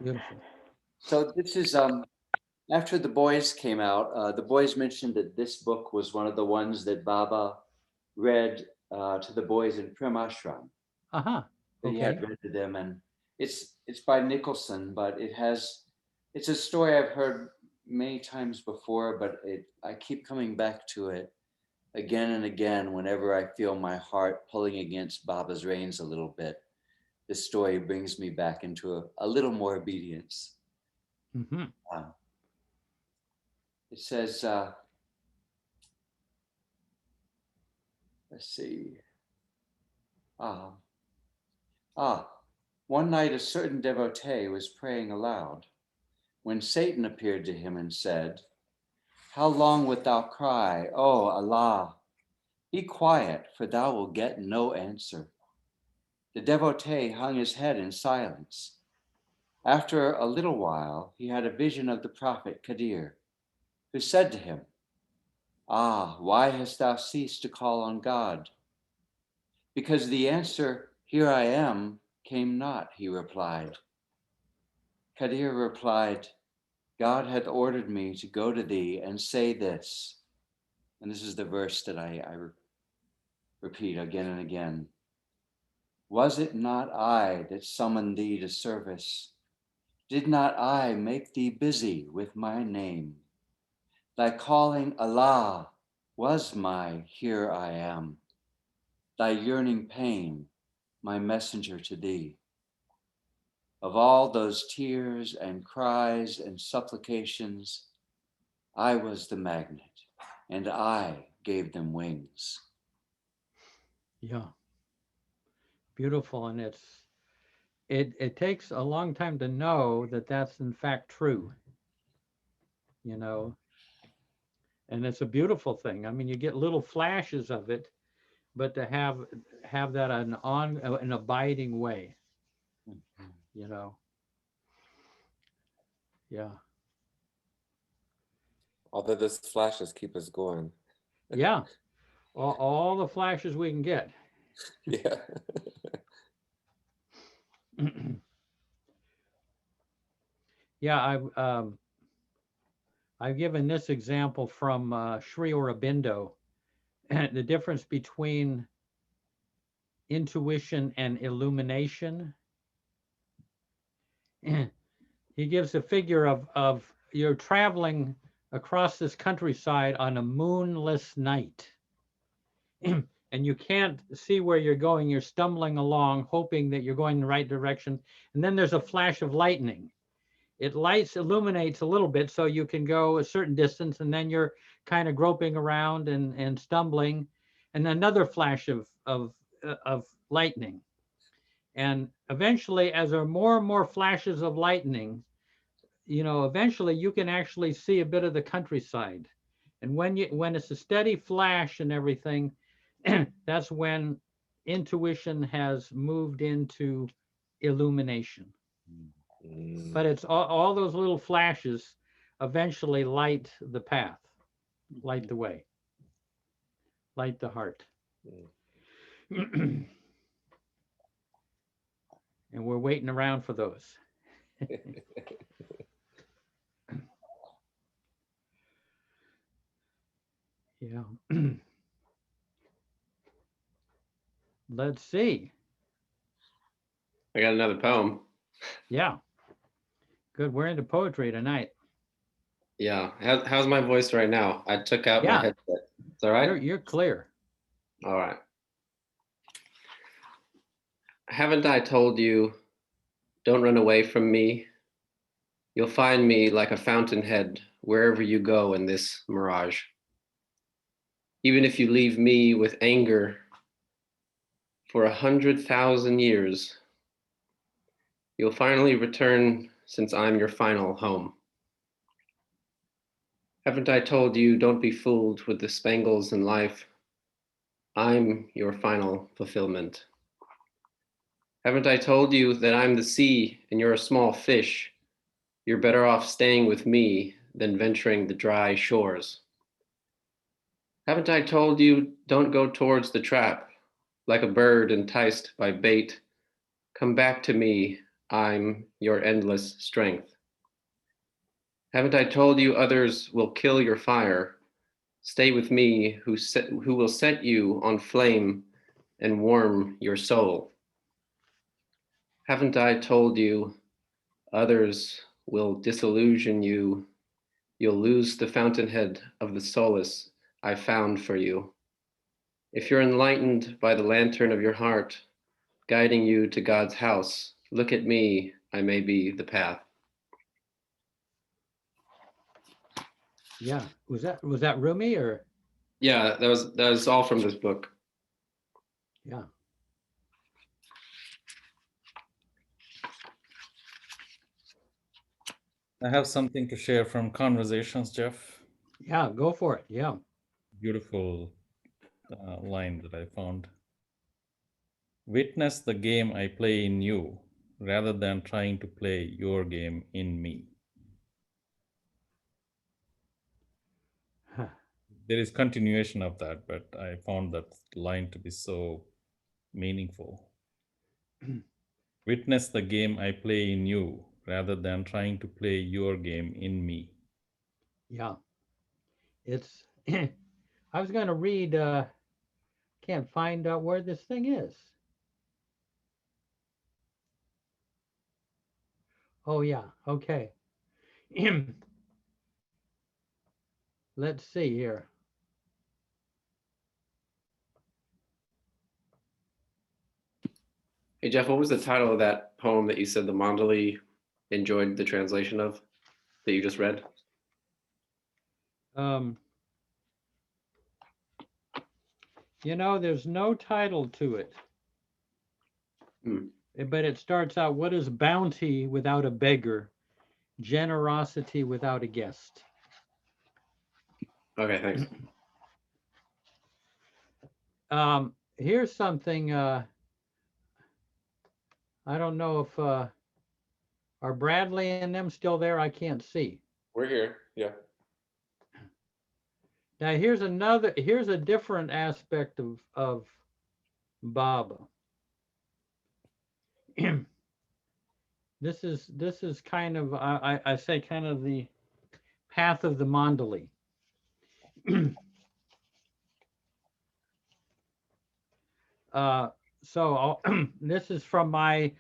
Beautiful. So this is after the boys came out, the boys mentioned that this book was one of the ones that Baba read to the boys in Prem Ashram. Uh-huh. That he Okay. had read to them, and it's by Nicholson, but it's a story I've heard many times before, but I keep coming back to it again and again whenever I feel my heart pulling against Baba's reins a little bit. This story brings me back into a little more obedience. Mm-hmm. It says, let's see. One night a certain devotee was praying aloud when Satan appeared to him and said, "How long wilt thou cry, O Allah? Be quiet, for thou wilt get no answer." The devotee hung his head in silence. After a little while, he had a vision of the prophet Kadir, who said to him, "Why hast thou ceased to call on God?" "Because the answer, 'Here I am,' came not," he replied. Kadir replied, "God hath ordered me to go to thee and say this." And this is the verse that I repeat again and again. "Was it not I that summoned thee to service? Did not I make thee busy with my name? Thy calling Allah was my 'Here I am.' Thy yearning pain, my messenger to thee. Of all those tears and cries and supplications, I was the magnet, and I gave them wings." Yeah. Beautiful. And it takes a long time to know that that's in fact true, you know, and it's a beautiful thing. I mean, you get little flashes of it, but to have that an abiding way, you know. Yeah. Although those flashes keep us going. Yeah. All the flashes we can get. Yeah. Yeah, I've given this example from Sri Aurobindo, the difference between intuition and illumination. He gives a figure of you're traveling across this countryside on a moonless night. And you can't see where you're going. You're stumbling along, hoping that you're going in the right direction. And then there's a flash of lightning. It illuminates a little bit so you can go a certain distance, and then you're kind of groping around and stumbling, and another flash of lightning. And eventually, as there are more and more flashes of lightning, you know, eventually you can actually see a bit of the countryside. And when it's a steady flash and everything, that's when intuition has moved into illumination. But it's all those little flashes eventually light the path, light the way, light the heart. And we're waiting around for those. Yeah. Let's see. I got another poem. Yeah. Good. We're into poetry tonight. Yeah. How's my voice right now? I took out my headset. It's all right? You're clear. All right. Haven't I told you, don't run away from me? You'll find me like a fountainhead wherever you go in this mirage. Even if you leave me with anger for 100,000 years, you'll finally return since I'm your final home. Haven't I told you, don't be fooled with the spangles in life? I'm your final fulfillment. Haven't I told you that I'm the sea and you're a small fish? You're better off staying with me than venturing the dry shores. Haven't I told you, don't go towards the trap? Like a bird enticed by bait, come back to me, I'm your endless strength. Haven't I told you others will kill your fire? Stay with me, who will set you on flame and warm your soul. Haven't I told you others will disillusion you? You'll lose the fountainhead of the solace I found for you. If you're enlightened by the lantern of your heart, guiding you to God's house, look at me, I may be the path. Yeah, was that Rumi or? Yeah, that was all from this book. Yeah. I have something to share from Conversations, Jeff. Yeah, go for it. Yeah. Beautiful line that I found. Witness the game I play in you rather than trying to play your game in me. Huh. There is continuation of that, but I found that line to be so meaningful. Witness the game I play in you rather than trying to play your game in me. Yeah. It's, I was going to read, can't find out where this thing is. Oh, yeah. Okay. Let's see here. Hey Jeff, what was the title of that poem that you said the Mondali enjoyed the translation of that you just read? You know, there's no title to it. But it starts out, what is bounty without a beggar? Generosity without a guest. Okay, thanks. Here's something, I don't know if, are Bradley and them still there? I can't see. We're here, yeah. Now here's a different aspect of Baba. This is kind of, I say kind of the path of the Mandali. So this is from my,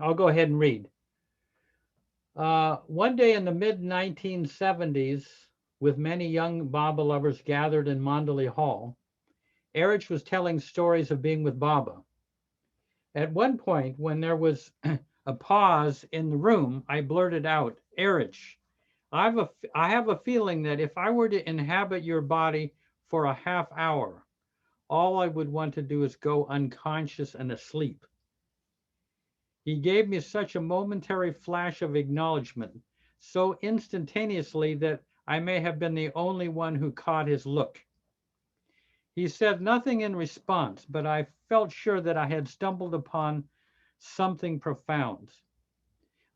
I'll go ahead and read. One day in the mid-1970s, with many young Baba lovers gathered in Mandali Hall, Erich was telling stories of being with Baba. At one point, when there was a pause in the room, I blurted out, Erich, I have a feeling that if I were to inhabit your body for a half hour, all I would want to do is go unconscious and asleep. He gave me such a momentary flash of acknowledgement, so instantaneously that I may have been the only one who caught his look. He said nothing in response, but I felt sure that I had stumbled upon something profound.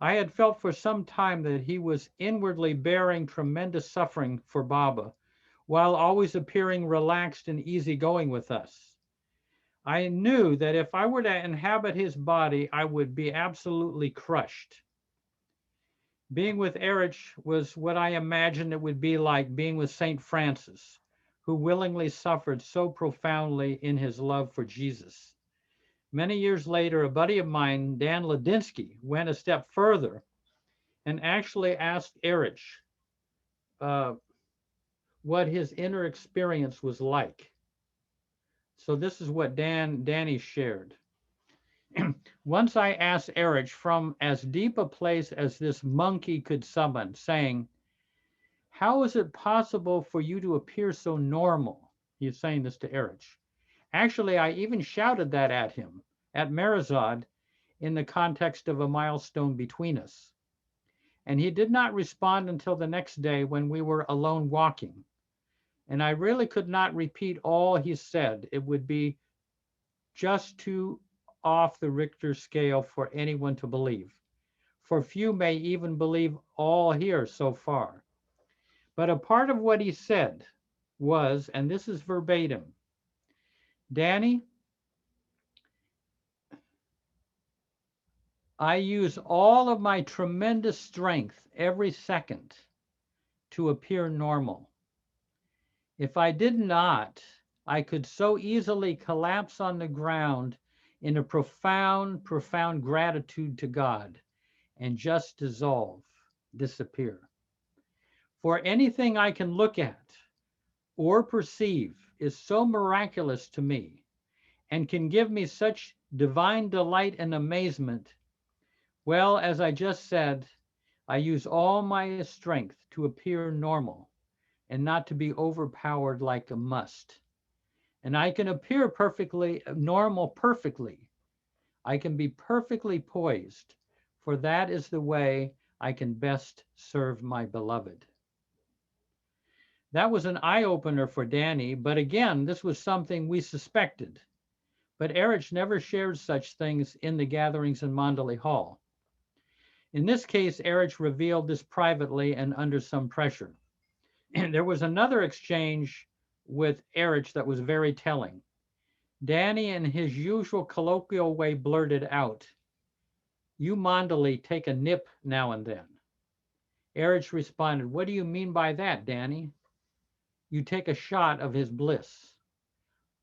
I had felt for some time that he was inwardly bearing tremendous suffering for Baba, while always appearing relaxed and easygoing with us. I knew that if I were to inhabit his body, I would be absolutely crushed. Being with Erich was what I imagined it would be like being with St. Francis, who willingly suffered so profoundly in his love for Jesus. Many years later, a buddy of mine, Dan Ladinsky, went a step further and actually asked Erich what his inner experience was like. So this is what Danny shared. Once I asked Erich from as deep a place as this monkey could summon, saying, how is it possible for you to appear so normal? He's saying this to Erich. Actually, I even shouted that at him, at Merazad, in the context of a milestone between us. And he did not respond until the next day when we were alone walking. And I really could not repeat all he said. It would be just too off the Richter scale for anyone to believe. For few may even believe all here so far. But a part of what he said was, and this is verbatim, Danny, I use all of my tremendous strength every second to appear normal. If I did not, I could so easily collapse on the ground in a profound, profound gratitude to God and just dissolve, disappear. For anything I can look at or perceive is so miraculous to me and can give me such divine delight and amazement. Well, as I just said, I use all my strength to appear normal and not to be overpowered like a must. And I can appear perfectly normal, perfectly. I can be perfectly poised, for that is the way I can best serve my beloved. That was an eye-opener for Danny, but again, this was something we suspected. But Erich never shared such things in the gatherings in Mandalay Hall. In this case, Erich revealed this privately and under some pressure. And there was another exchange with Erich that was very telling. Danny, in his usual colloquial way, blurted out, "You Mandalay take a nip now and then." Erich responded, "What do you mean by that, Danny?" "You take a shot of his bliss."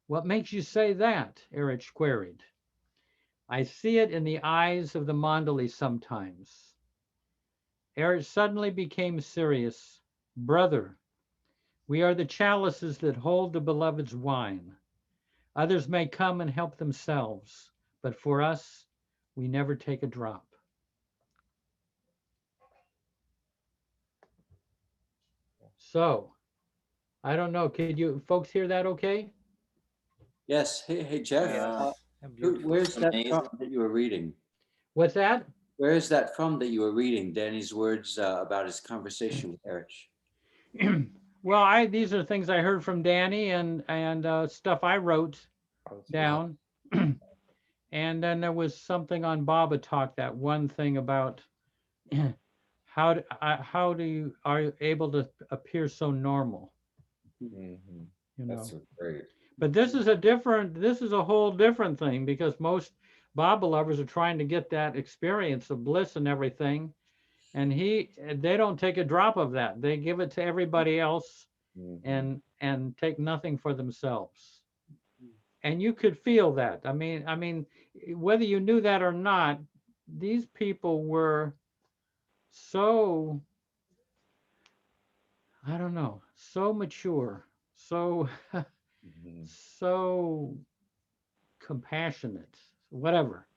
"What makes you say that?" Erich queried. "I see it in the eyes of the Mandalay sometimes." Erich suddenly became serious. "Brother, we are the chalices that hold the beloved's wine. Others may come and help themselves, but for us, we never take a drop." So, I don't know, could you folks hear that okay? Yes. Hey, Jeff. Yeah. Where's that Amazing. from that you were reading? What's that? Where is that from that you were reading? Danny's words about his conversation with Erich. Well, these are things I heard from Danny and stuff I wrote down. And then there was something on Baba Talk, that one thing about how are you able to appear so normal? Mhm. You know. That's so great. But this is a whole different thing, because most Baba lovers are trying to get that experience of bliss and everything. And they don't take a drop of that. They give it to everybody else and take nothing for themselves. And you could feel that. I mean, whether you knew that or not, these people were so, I don't know, so mature, so so compassionate, whatever.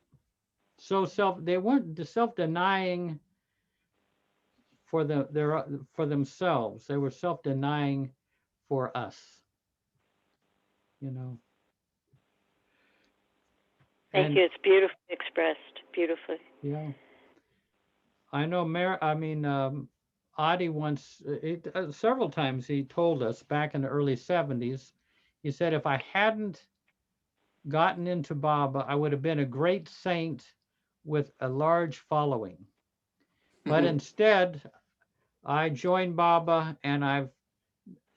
So they weren't self-denying for for themselves. They were self-denying for us, you know. Thank you. It's beautifully expressed. Beautifully. Yeah. I know Adi once, several times he told us back in the early 70s, he said, if I hadn't gotten into Baba, I would have been a great saint with a large following. But instead, I joined Baba and I've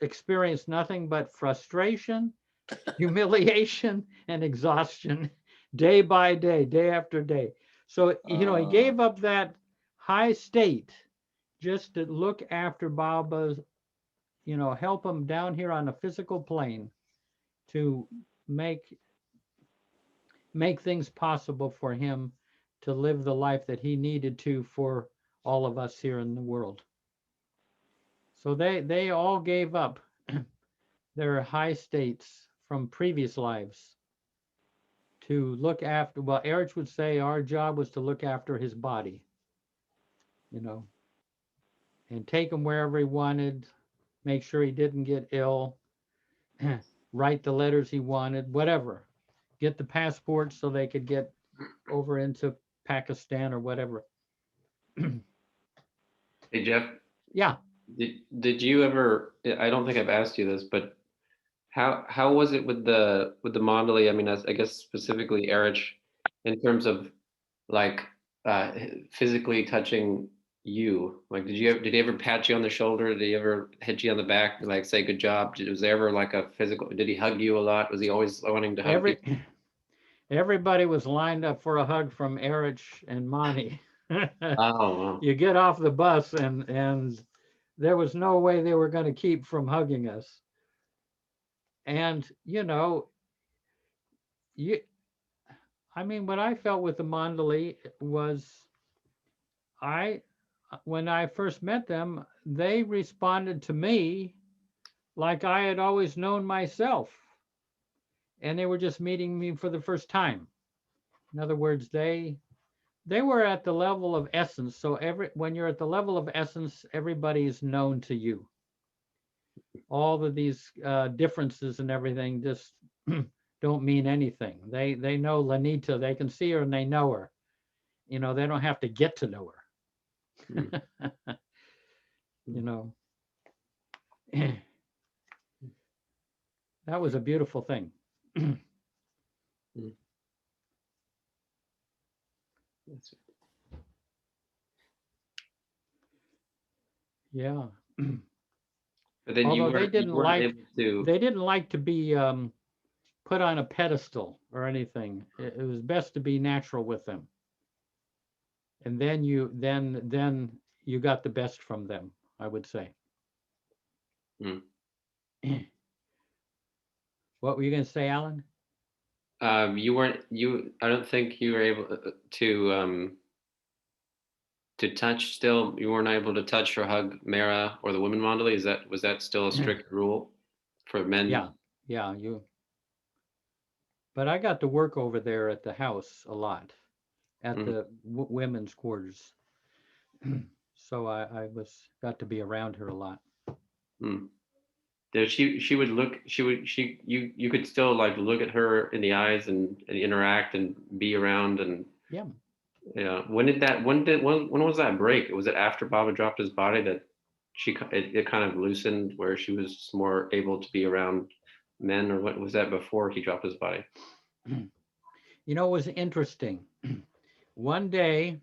experienced nothing but frustration, humiliation, and exhaustion day by day, day after day. So, he gave up that high state just to look after Baba's, help him down here on a physical plane to make things possible for him to live the life that he needed to for all of us here in the world. So they all gave up their high states from previous lives to look after, well, Erich would say our job was to look after his body, you know, and take him wherever he wanted, make sure he didn't get ill, write the letters he wanted, whatever. Get the passports so they could get over into Pakistan or whatever. Hey, Jeff, Yeah. did you ever, I don't think I've asked you this, but how was it with the Mondali? I mean, I guess specifically Erich, in terms of like physically touching you. Like, did he ever pat you on the shoulder? Did he ever hit you on the back, like say good job? Was there ever like a physical? Did he hug you a lot? Was he always wanting to hug you? Everybody was lined up for a hug from Erich and Monty. Oh, wow. You get off the bus and there was no way they were going to keep from hugging us. And you know, I mean, what I felt with the Mondali was, when I first met them, they responded to me like I had always known myself, and they were just meeting me for the first time. In other words, they were at the level of essence. So when you're at the level of essence, everybody is known to you. All of these differences and everything just don't mean anything. They know Lanita. They can see her and they know her. You know, they don't have to get to know her. You know, that was a beautiful thing. Yeah. But then Although they didn't like able to. they didn't like to be put on a pedestal or anything. It was best to be natural with them. And then you got the best from them, I would say. What were you going to say, Alan? I don't think you were able to touch still. You weren't able to touch or hug Mara or the women Mondali. Was that still a strict rule for men? Yeah, but I got to work over there at the house a lot, at the women's quarters. So I got to be around her a lot. She would look. You could still like look at her in the eyes and interact and be around and. Yeah. Yeah. When was that break? Was it after Baba dropped his body that it kind of loosened where she was more able to be around men, or what was that before he dropped his body? You know, it was interesting. One day,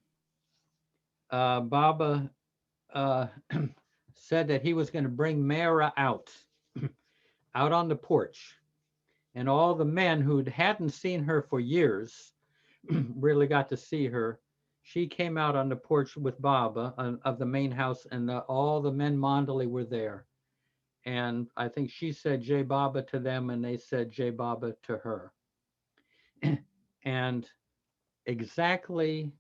Baba said that he was going to bring Mara out on the porch, and all the men who hadn't seen her for years really got to see her. She came out on the porch with Baba of the main house, and all the men Mondali were there. And I think she said Jai Baba to them, and they said Jai Baba to her. And exactly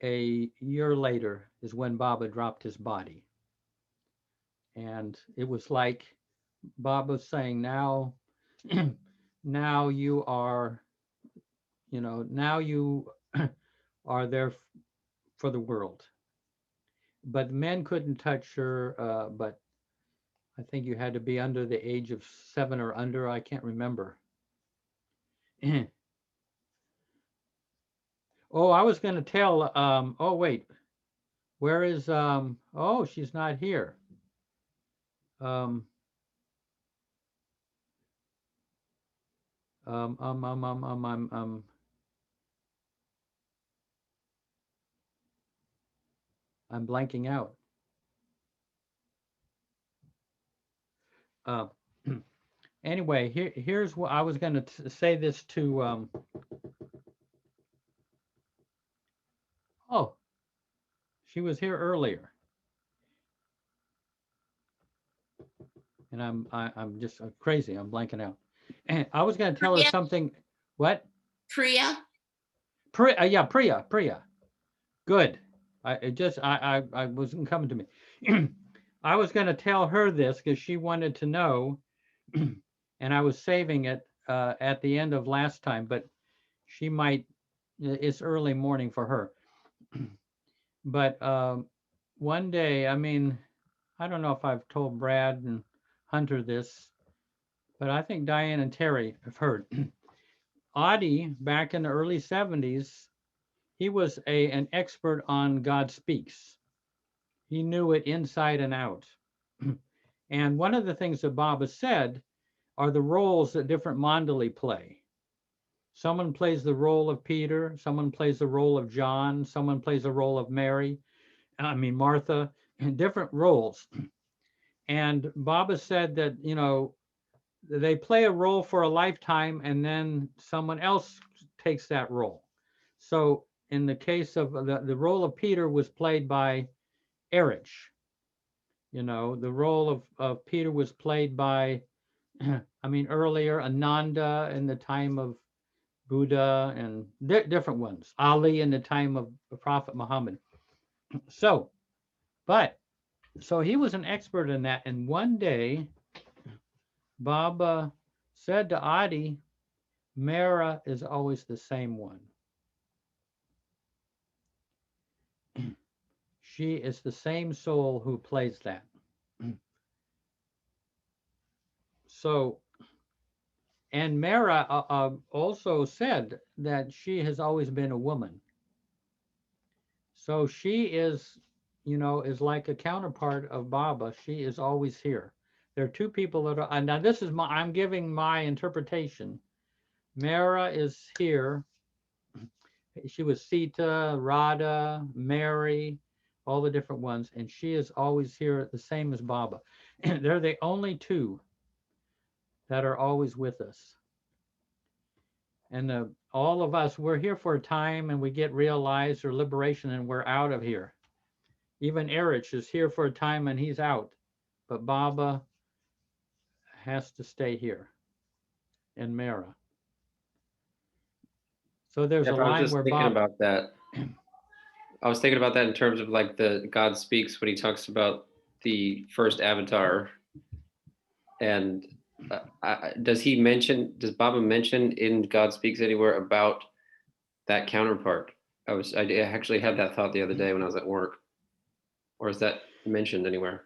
a year later is when Baba dropped his body. And it was like Baba saying, now you are, now you are there for the world. But men couldn't touch her, but I think you had to be under the age of 7 or under. I can't remember. Oh, I was going to tell, oh, wait, where is, oh, she's not here. I'm blanking out. Anyway, here's what I was going to say this to, oh, she was here earlier. And I'm just crazy. I'm blanking out. And I was going to tell her something. What? Priya. Yeah, Priya. Good. I wasn't coming to me. I was going to tell her this because she wanted to know, and I was saving it at the end of last time. But she might, it's early morning for her. But one day, I mean, I don't know if I've told Brad and Hunter this, but I think Diane and Terry have heard. Audie, back in the early 70s, he was an expert on God Speaks. He knew it inside and out. And one of the things that Bob has said are the roles that different mandali play. Someone plays the role of Peter, someone plays the role of John, someone plays the role of Martha, and different roles. And Baba said that, you know, they play a role for a lifetime and then someone else takes that role. So in the case of the role of Peter was played by Erich. You know, the role of Peter was played by, I mean, earlier, Ananda in the time of Buddha and different ones, Ali in the time of the Prophet Muhammad. So he was an expert in that. And one day, Baba said to Adi, Mara is always the same one. She is the same soul who plays that. So, and Mara also said that she has always been a woman. So she is, you know, is like a counterpart of Baba. She is always here. There are two people that are, now this is I'm giving my interpretation. Mara is here. She was Sita, Radha, Mary, all the different ones, and she is always here, the same as Baba. They're the only two that are always with us. And all of us, we're here for a time and we get realized or liberation and we're out of here. Even Erich is here for a time and he's out, but Baba has to stay here in Mara. So there's a I was line just where thinking Baba, about that. I was thinking about that in terms of like the God Speaks when he talks about the first avatar. And does Baba mention in God Speaks anywhere about that counterpart? I actually had that thought the other day when I was at work. Or is that mentioned anywhere?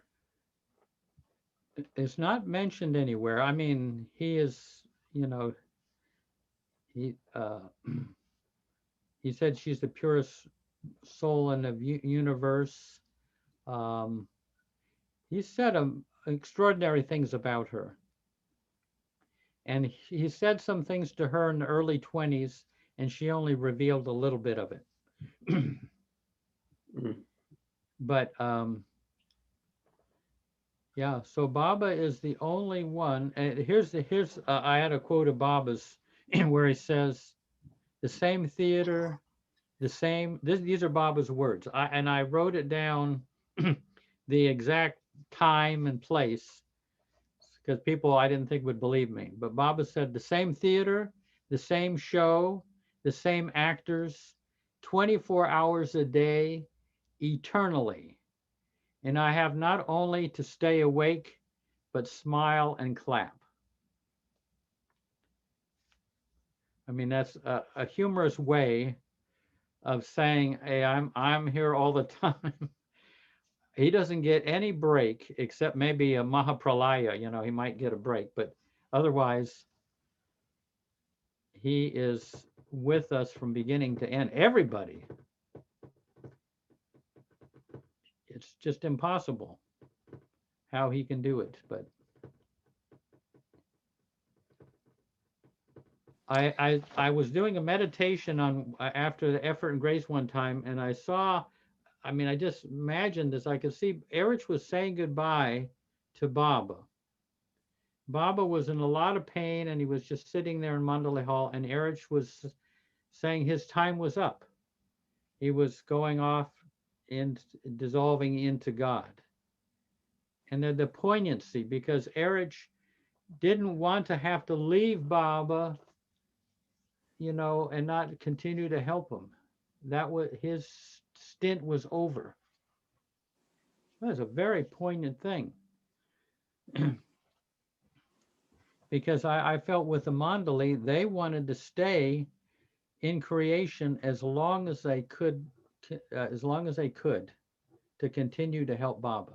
it's not mentioned anywhere. I mean, he is, you know, he said she's the purest soul in the universe. He said extraordinary things about her. And he said some things to her in the early 20s, and she only revealed a little bit of it. But yeah, so Baba is the only one. And here's I had a quote of Baba's where he says, the same theater, the same, these are Baba's words. I wrote it down, the exact time and place, because people I didn't think would believe me. But Baba said the same theater, the same show, the same actors, 24 hours a day, eternally. And I have not only to stay awake, but smile and clap. I mean, that's a humorous way of saying, hey, I'm here all the time. He doesn't get any break except maybe a Mahapralaya, you know, he might get a break, but otherwise he is with us from beginning to end. Everybody. It's just impossible how he can do it, but I was doing a meditation on after the Effort and Grace one time, and I saw, I mean, I just imagined this. I could see Erich was saying goodbye to Baba. Baba was in a lot of pain, and he was just sitting there in Mandalay Hall, and Erich was saying his time was up. He was going off and dissolving into God. And then the poignancy, because Erich didn't want to have to leave Baba, you know, and not continue to help him. That was his stint was over. That was a very poignant thing. Because I felt with the Mandali, they wanted to stay in creation as long as they could, to continue to help Baba,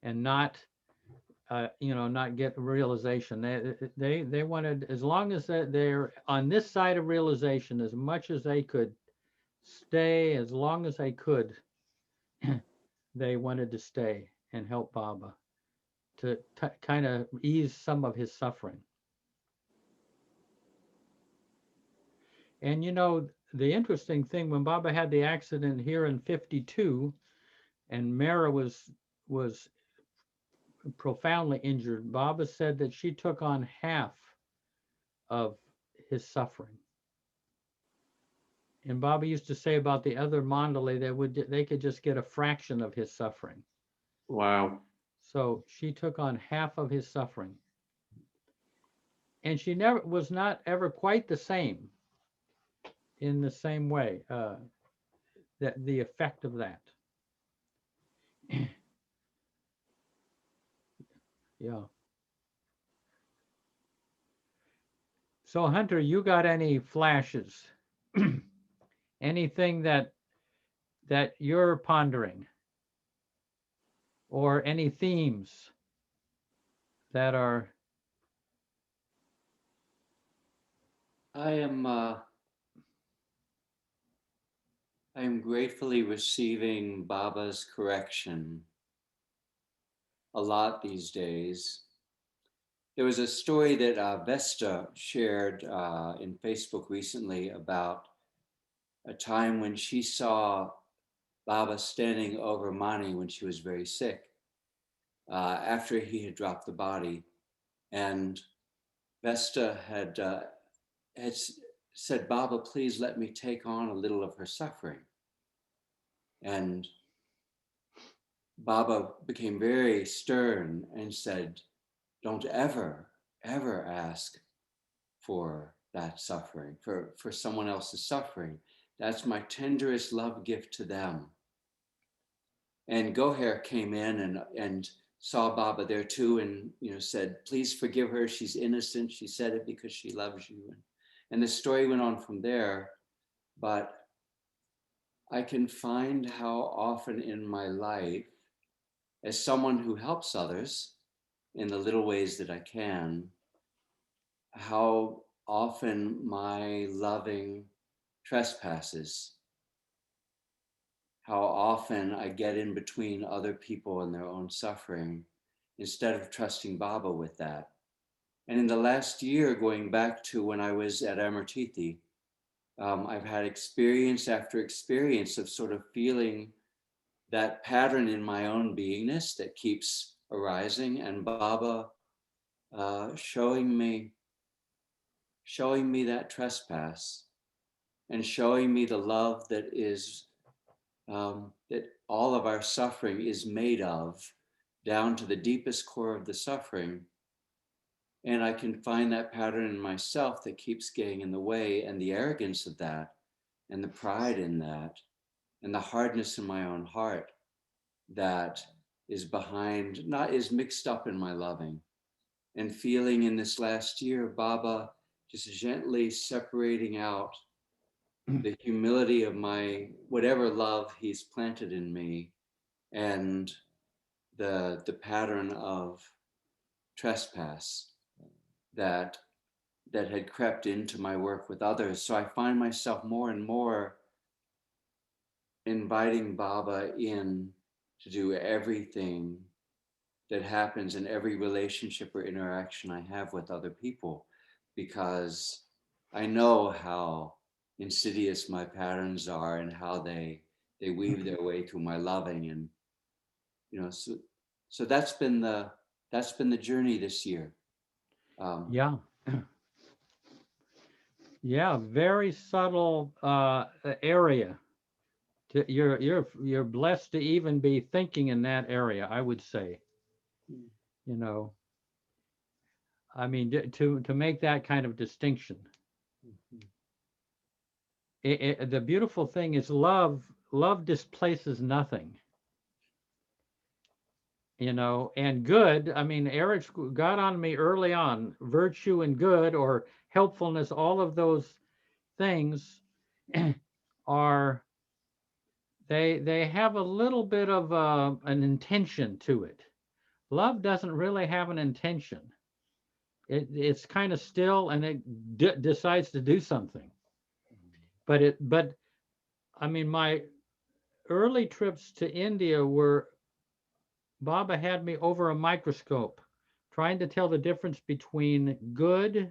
and not, not get realization. They wanted, as long as they're on this side of realization, as much as they could stay, as long as they could, they wanted to stay and help Baba to kind of ease some of his suffering. And the interesting thing, when Baba had the accident here in 52, and Mara was profoundly injured, Baba said that she took on half of his suffering. And Baba used to say about the other Mandalay, they could just get a fraction of his suffering. Wow. So she took on half of his suffering. And she was not ever quite the same, in the same way, that the effect of that. Yeah. So Hunter, you got any flashes? Anything that you're pondering? Or any themes that are... I am gratefully receiving Baba's correction a lot these days. There was a story that Vesta shared in Facebook recently about a time when she saw Baba standing over Mani when she was very sick, after he had dropped the body. And Vesta had said, Baba, please let me take on a little of her suffering. And Baba became very stern and said, don't ever, ever ask for that suffering, for someone else's suffering. That's my tenderest love gift to them. And Goher came in and saw Baba there too, and said, please forgive her, she's innocent, she said it because she loves you. And the story went on from there. But I can find how often in my life, as someone who helps others in the little ways that I can, how often my loving trespasses, how often I get in between other people and their own suffering instead of trusting Baba with that. And in the last year, going back to when I was at Amartithi, I've had experience after experience of sort of feeling that pattern in my own beingness that keeps arising, and Baba showing me that trespass and showing me the love that is that all of our suffering is made of, down to the deepest core of the suffering. And I can find that pattern in myself that keeps getting in the way, and the arrogance of that, and the pride in that, and the hardness in my own heart that is behind, is mixed up in my loving. And feeling in this last year, Baba just gently separating out the humility of my, whatever love he's planted in me, and the pattern of trespass that had crept into my work with others. So I find myself more and more inviting Baba in to do everything that happens in every relationship or interaction I have with other people, because I know how insidious my patterns are and how they weave their way through my loving. And so that's been the journey this year. Yeah. Yeah, very subtle area. You're blessed to even be thinking in that area, I would say. I mean, to make that kind of distinction. The beautiful thing is love displaces nothing. And good, I mean, Eric got on me early on, virtue and good, or helpfulness, all of those things are, they have a little bit of an intention to it. Love doesn't really have an intention. It's kind of still, and it decides to do something. But I mean, my early trips to India were, Baba had me over a microscope, trying to tell the difference between good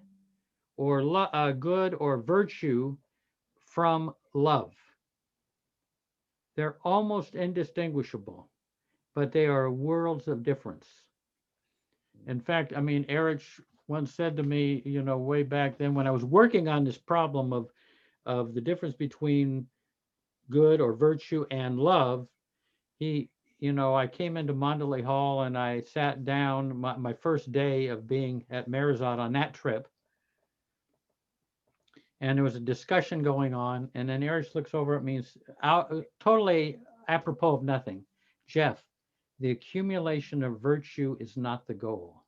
or virtue from love. They're almost indistinguishable, but they are worlds of difference. In fact, I mean, Eric once said to me, way back then when I was working on this problem of the difference between good or virtue and love, I came into Mandalay Hall and I sat down my first day of being at Marizot on that trip. And there was a discussion going on. And then Eric looks over at me, totally apropos of nothing. Jeff, the accumulation of virtue is not the goal.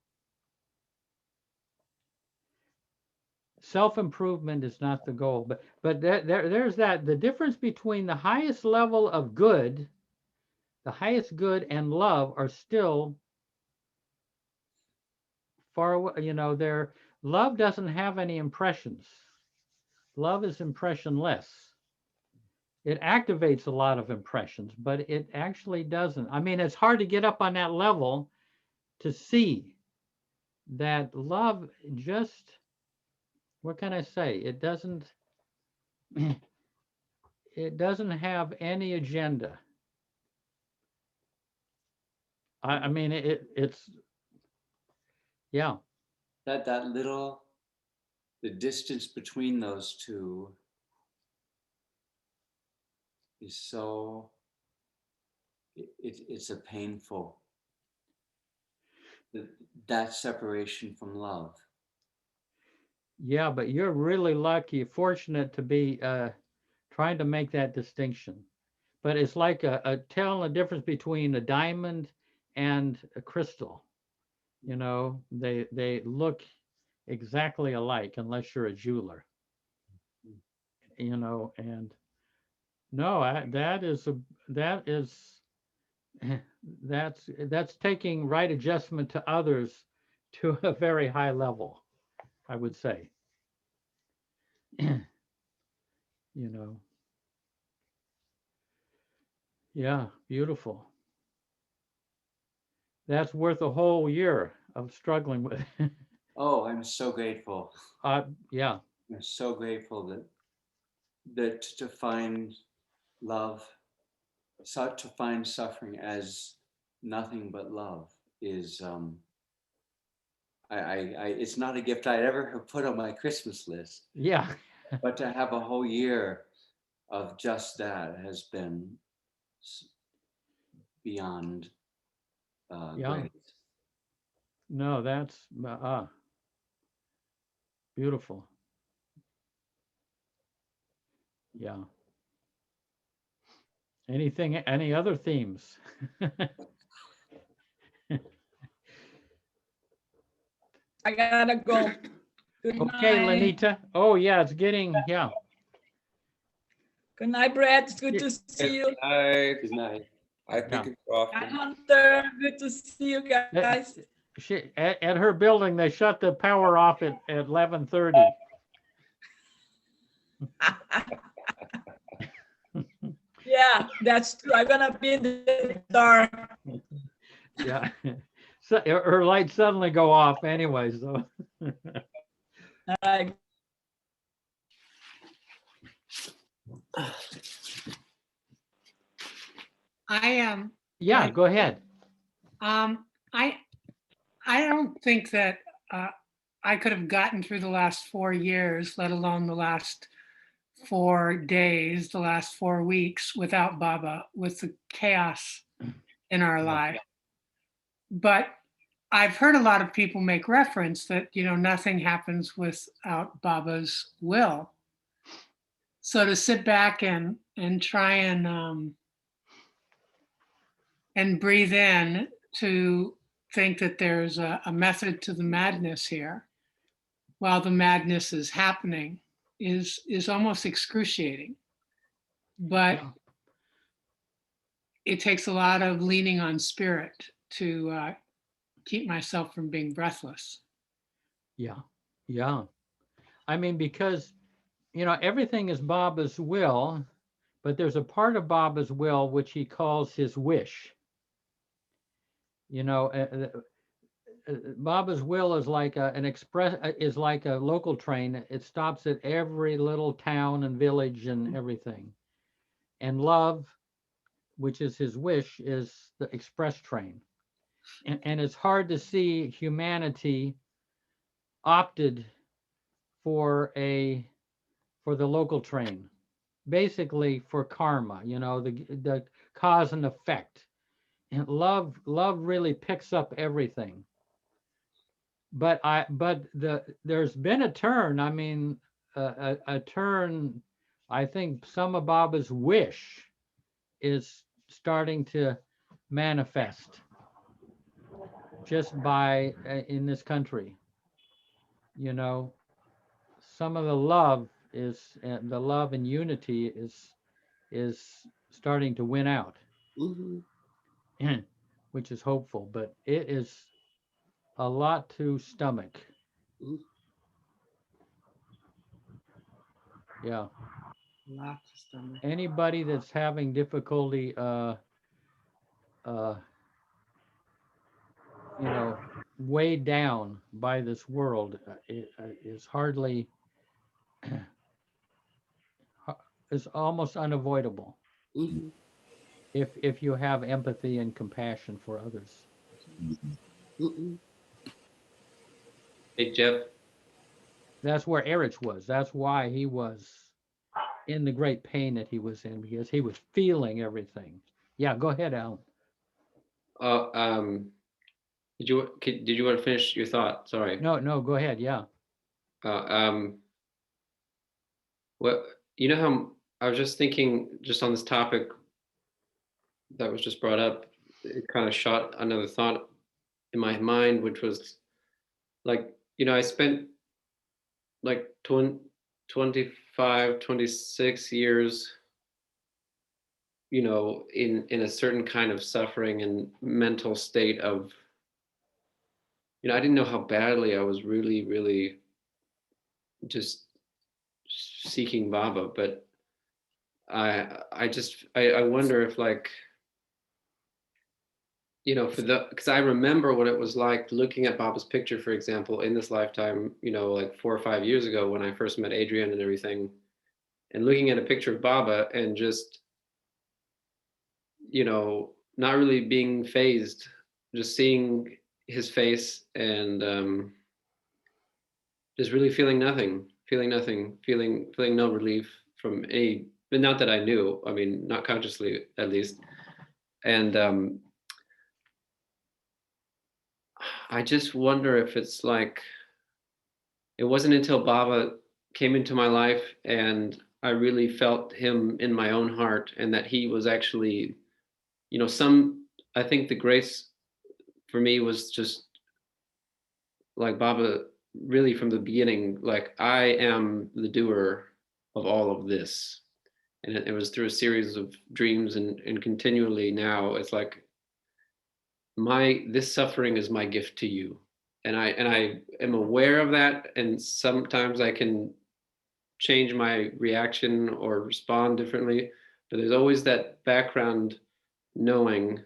Self-improvement is not the goal. But there's that. The difference between the highest level of good, the highest good and love are still far away. Love doesn't have any impressions. Love is impressionless. It activates a lot of impressions, but it actually doesn't. I mean, it's hard to get up on that level to see that love just, what can I say? It doesn't have any agenda. I mean, it's, yeah. That little, the distance between those two is so, it's a painful, that separation from love. Yeah, but you're really lucky, fortunate to be trying to make that distinction. But it's like telling the difference between a diamond and a crystal. They look exactly alike unless you're a jeweler. And no, that's taking right adjustment to others to a very high level, I would say. Yeah, beautiful. That's worth a whole year of struggling with. Oh, I'm so grateful. Yeah. I'm so grateful that to find love, to find suffering as nothing but love is, it's not a gift I'd ever have put on my Christmas list. Yeah. But to have a whole year of just that has been beyond great. No, that's beautiful. Yeah. Any other themes? I gotta go. Good Okay, night. Lenita. Oh yeah, it's getting, yeah. Good night, Brett. It's good to see you. Good night. Good night. I think it's off. Hi, Hunter. Good to see you guys. At her building, they shut the power off at 11:30. Yeah, that's true. I'm gonna be in the dark. Yeah. So her lights suddenly go off anyway, so. All right. I am. Yeah, go ahead. I don't think that I could have gotten through the last 4 years, let alone the last 4 days, the last 4 weeks without Baba, with the chaos in our life. But I've heard a lot of people make reference that, nothing happens without Baba's will. So to sit back and try and breathe in, to think that there's a method to the madness here, while the madness is happening is almost excruciating. But Yeah. it takes a lot of leaning on spirit to keep myself from being breathless. Yeah. Yeah. I mean, because, everything is Baba's will, but there's a part of Baba's will which he calls his wish. Baba's will is like an express, is like a local train. It stops at every little town and village and everything. And love, which is his wish, is the express train. And it's hard to see humanity opted for the local train, basically for karma, the cause and effect. And love really picks up everything. But there's been a turn. I mean, a turn. I think some of Baba's wish is starting to manifest just by in this country. Some of the love and unity is starting to win out, which is hopeful. But it is a lot to stomach. Yeah. Lots of stomach. Anybody that's having difficulty, weighed down by this world, is hardly, is almost unavoidable if you have empathy and compassion for others. Hey, Jeff. That's where Erich was. That's why he was in the great pain that he was in, because he was feeling everything. Yeah, go ahead, Alan. Did you want to finish your thought? Sorry. No, go ahead. Yeah. What how I was just thinking, just on this topic that was just brought up, it kind of shot another thought in my mind, which was like, I spent like 25, 26 years, in a certain kind of suffering and mental state of, I didn't know how badly I was really, really just seeking Baba, but I wonder if, like, because I remember what it was like looking at Baba's picture, for example, in this lifetime, like 4 or 5 years ago when I first met Adrian and everything, and looking at a picture of Baba and just, not really being phased, just seeing his face and just really feeling nothing, feeling no relief from any, but not that I knew, I mean, not consciously at least. And I just wonder if it's like, it wasn't until Baba came into my life and I really felt him in my own heart, and that he was actually, I think the grace for me was just like Baba really from the beginning, like, I am the doer of all of this. And it was through a series of dreams and continually now it's like, this suffering is my gift to you. And I am aware of that. And sometimes I can change my reaction or respond differently, but there's always that background knowing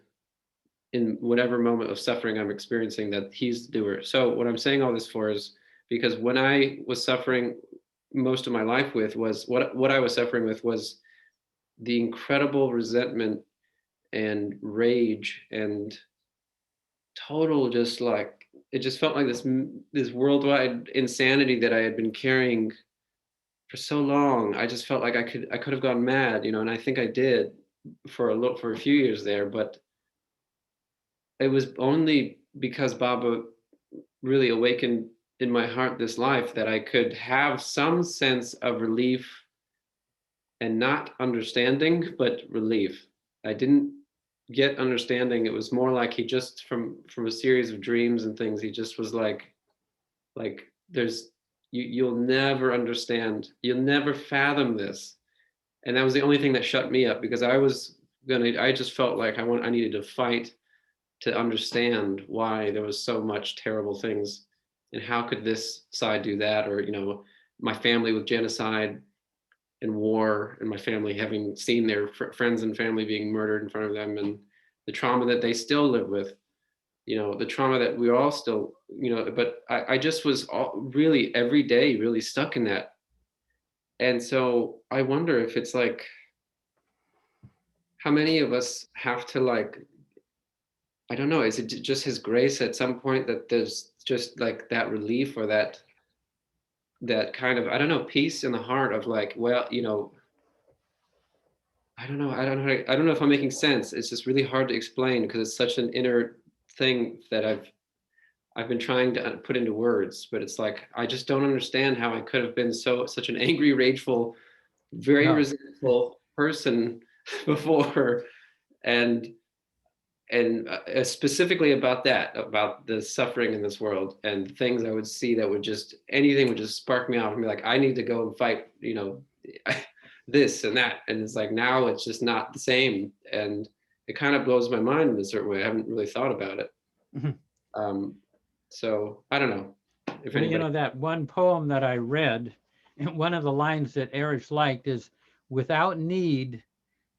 in whatever moment of suffering I'm experiencing that he's the doer. So what I'm saying all this for is because when I was suffering most of my life with was what I was suffering with was the incredible resentment and rage and total, just like, it just felt like this worldwide insanity that I had been carrying for so long. I just felt like I could have gone mad, and I think I did for a few years there, but it was only because Baba really awakened in my heart this life that I could have some sense of relief, and not understanding, but relief. I didn't get understanding. It was more like he just from a series of dreams and things, he just was like there's you'll never understand. You'll never fathom this. And that was the only thing that shut me up, because I just felt like I needed to fight to understand why there was so much terrible things, and how could this side do that? Or, my family with genocide and war, and my family having seen their friends and family being murdered in front of them, and the trauma that they still live with, the trauma that we all still, but I just was really every day really stuck in that. And so I wonder if it's like, how many of us have to, like, I don't know, is it just his grace at some point that there's just like that relief, or that kind of, I don't know, peace in the heart of like, well, I don't know. I don't know if I'm making sense. It's just really hard to explain, because it's such an inner thing that I've been trying to put into words, but it's like, I just don't understand how I could have been such an angry, rageful, very Yeah. resentful person before. And specifically about the suffering in this world, and things I would see that anything would just spark me off and be like, I need to go and fight, this and that. And it's like, now it's just not the same. And it kind of blows my mind in a certain way. I haven't really thought about it. So I don't know if Well, anybody. that one poem that I read, and one of the lines that Erich liked is, "Without need,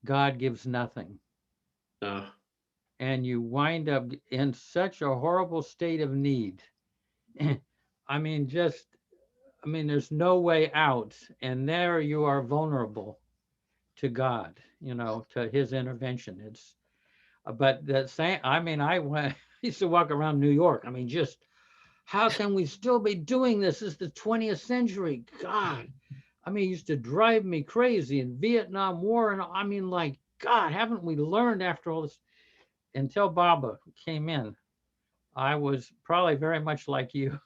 God gives nothing." And you wind up in such a horrible state of need. I mean, there's no way out. And there you are vulnerable to God, to his intervention. But the same, I used to walk around New York. Just, how can we still be doing this? This is the 20th century. God, it used to drive me crazy. In Vietnam War, and like, God, haven't we learned after all this? Until Baba came in, I was probably very much like you.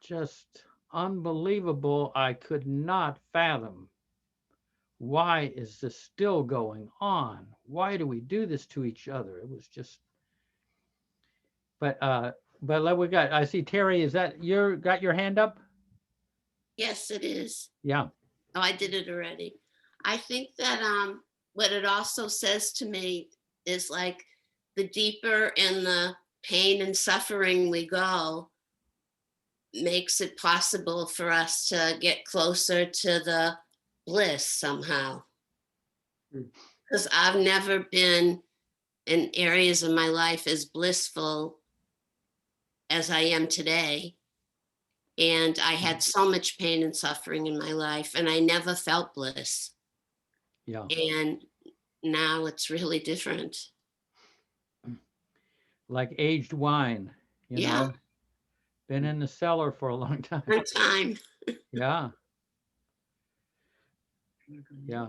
Just unbelievable. I could not fathom, why is this still going on? Why do we do this to each other? It was just, but I see Terry, is that got your hand up? Yes, it is. Yeah. Oh, I did it already. I think that what it also says to me is, like, the deeper in the pain and suffering we go, makes it possible for us to get closer to the bliss somehow. Because I've never been in areas of my life as blissful as I am today. And I had so much pain and suffering in my life, and I never felt bliss. Yeah. And now it's really different. Like aged wine, Yeah. Been in the cellar for a long time. Long time. Yeah. Yeah.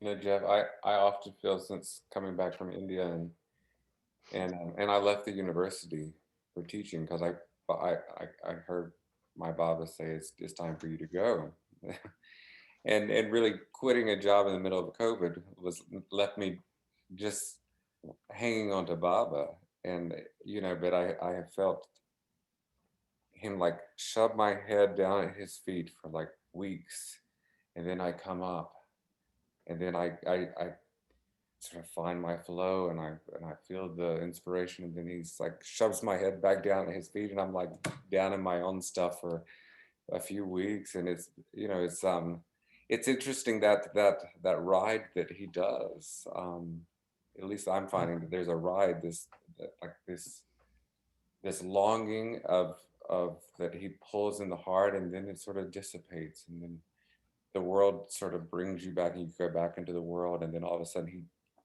Jeff, I often feel, since coming back from India and I left the university for teaching, because I heard my Baba say it's time for you to go. and really quitting a job in the middle of COVID left me just hanging on to Baba. And but I have felt him like shove my head down at his feet for like weeks, and then I come up, and then I sort of find my flow, and I feel the inspiration, and then he's like shoves my head back down at his feet, and I'm like down in my own stuff for a few weeks. And it's it's interesting that ride that he does. At least I'm finding that there's a ride, this longing of that he pulls in the heart, and then it sort of dissipates, and then the world sort of brings you back, and you go back into the world, and then all of a sudden he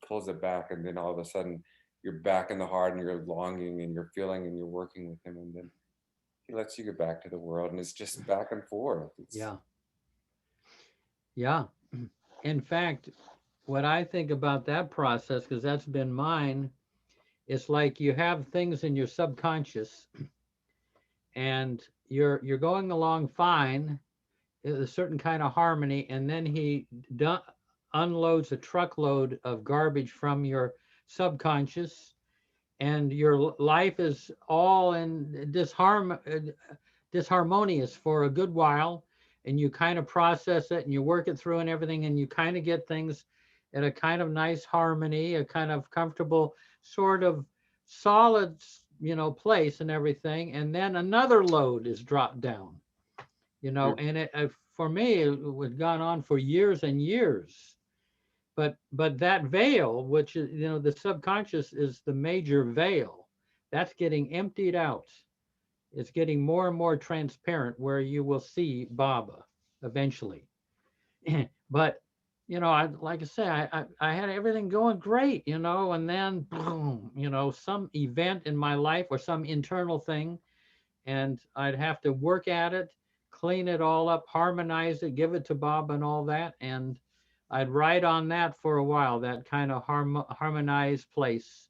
pulls it back, and then all of a sudden you're back in the heart, and you're longing, and you're feeling, and you're working with him, and then he lets you get back to the world, and it's just back and forth. Yeah. Yeah. In fact, what I think about that process, because that's been mine, it's like you have things in your subconscious, and you're going along fine, a certain kind of harmony, and then he unloads a truckload of garbage from your subconscious, and your life is all in disharmonious for a good while, and you kind of process it and you work it through and everything, and you kind of get things at a kind of nice harmony, a kind of comfortable sort of solid, place and everything, and then another load is dropped down, and it for me it had gone on for years and years. But that veil, which is, the subconscious is the major veil, that's getting emptied out. It's getting more and more transparent, where you will see Baba eventually. But like I say, I had everything going great, and then boom, some event in my life or some internal thing, and I'd have to work at it, clean it all up, harmonize it, give it to Baba and all that, and I'd ride on that for a while, that kind of harmonized place,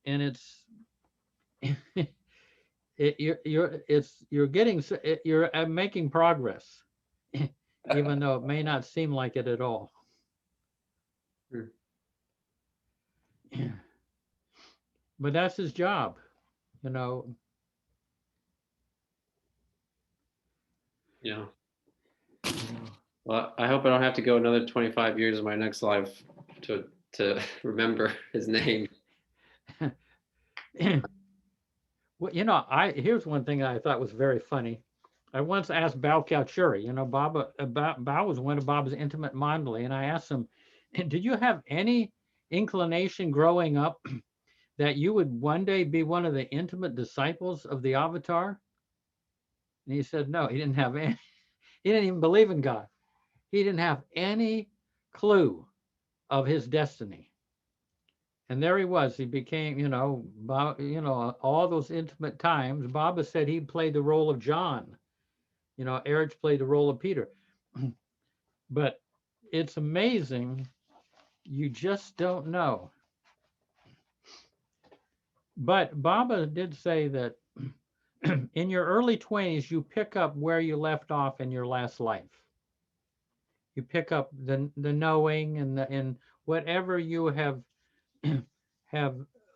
and it's you're making progress, even though it may not seem like it at all. But that's his job, Yeah. Well, I hope I don't have to go another 25 years of my next life to remember his name. Well, here's one thing I thought was very funny. I once asked Bao Kalchuri, Bao was one of Baba's intimate mandali, and I asked him, did you have any inclination growing up that you would one day be one of the intimate disciples of the Avatar? And he said, no, he didn't have any. He didn't even believe in God. He didn't have any clue of his destiny. And there he was. He became, all those intimate times. Baba said he played the role of John. Erich played the role of Peter. But it's amazing. You just don't know. But Baba did say that in your early 20s, you pick up where you left off in your last life. You pick up the knowing and whatever you have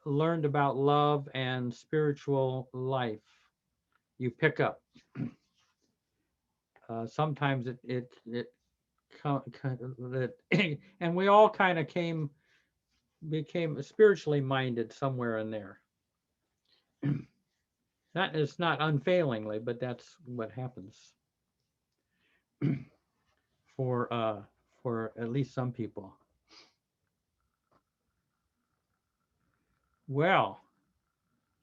learned about love and spiritual life, you pick up. Sometimes and we all kind of became spiritually minded somewhere in there. It's not unfailingly, but that's what happens for at least some people. Well,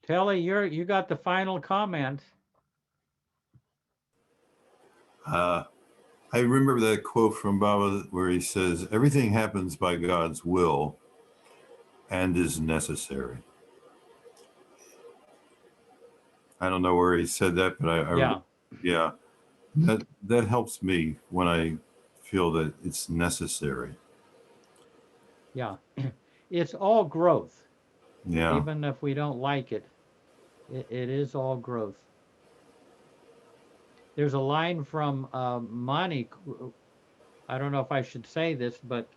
Telly, you got the final comment. I remember that quote from Baba where he says, everything happens by God's will and is necessary. I don't know where he said that, but yeah, that helps me when I feel that it's necessary. Yeah, it's all growth. Yeah. Even if we don't like it, it is all growth. There's a line from Mani. I don't know if I should say this, but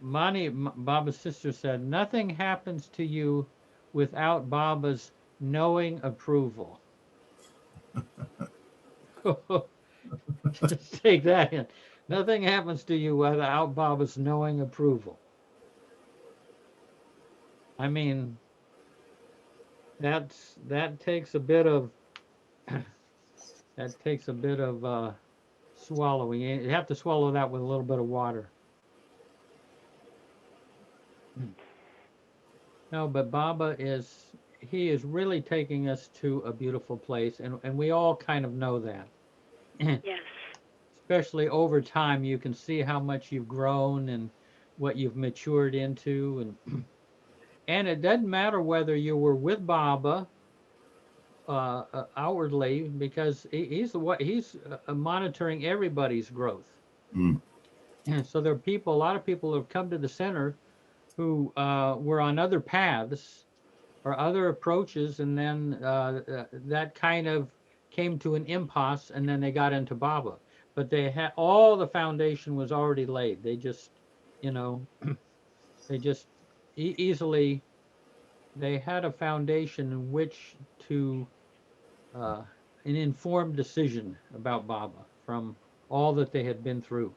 Mani, Baba's sister, said, nothing happens to you without Baba's knowing approval. Just take that in. Nothing happens to you without Baba's knowing approval. I mean, that takes a bit of swallowing. You have to swallow that with a little bit of water. No, but Baba is really taking us to a beautiful place, and we all kind of know that. Yes. Especially over time, you can see how much you've grown and what you've matured into, and it doesn't matter whether you were with Baba outwardly, because he's monitoring everybody's growth. So there are a lot of people who have come to the center who were on other paths or other approaches, and then that kind of came to an impasse, and then they got into Baba. But they had all the foundation was already laid. They just, They just easily, they had a foundation in which to, an informed decision about Baba from all that they had been through.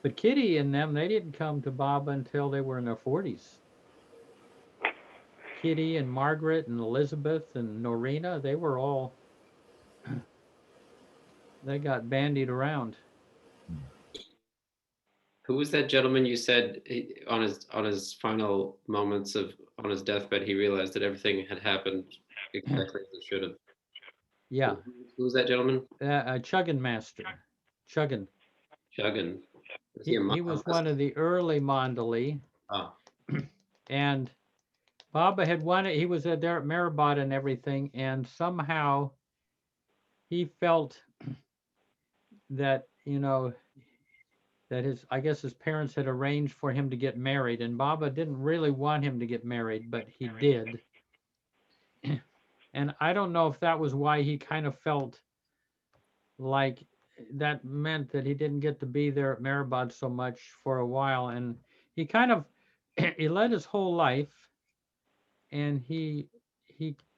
But Kitty and them, they didn't come to Baba until they were in their 40s. Kitty and Margaret and Elizabeth and Norina, they were all, they got bandied around. Who was that gentleman you said on his final moments of on his deathbed he realized that everything had happened exactly as it should have? Yeah. Who was that gentleman? Chuggin Master. Chuggin. Chuggin. He was one of the early Mandali. Oh. And Baba had wanted, he was there at Mehrabad and everything, and somehow he felt that, you know, that I guess his parents had arranged for him to get married, and Baba didn't really want him to get married, but he did. And I don't know if that was why he kind of felt like that meant that he didn't get to be there at Mehrabad so much for a while. And he kind of, he led his whole life, and he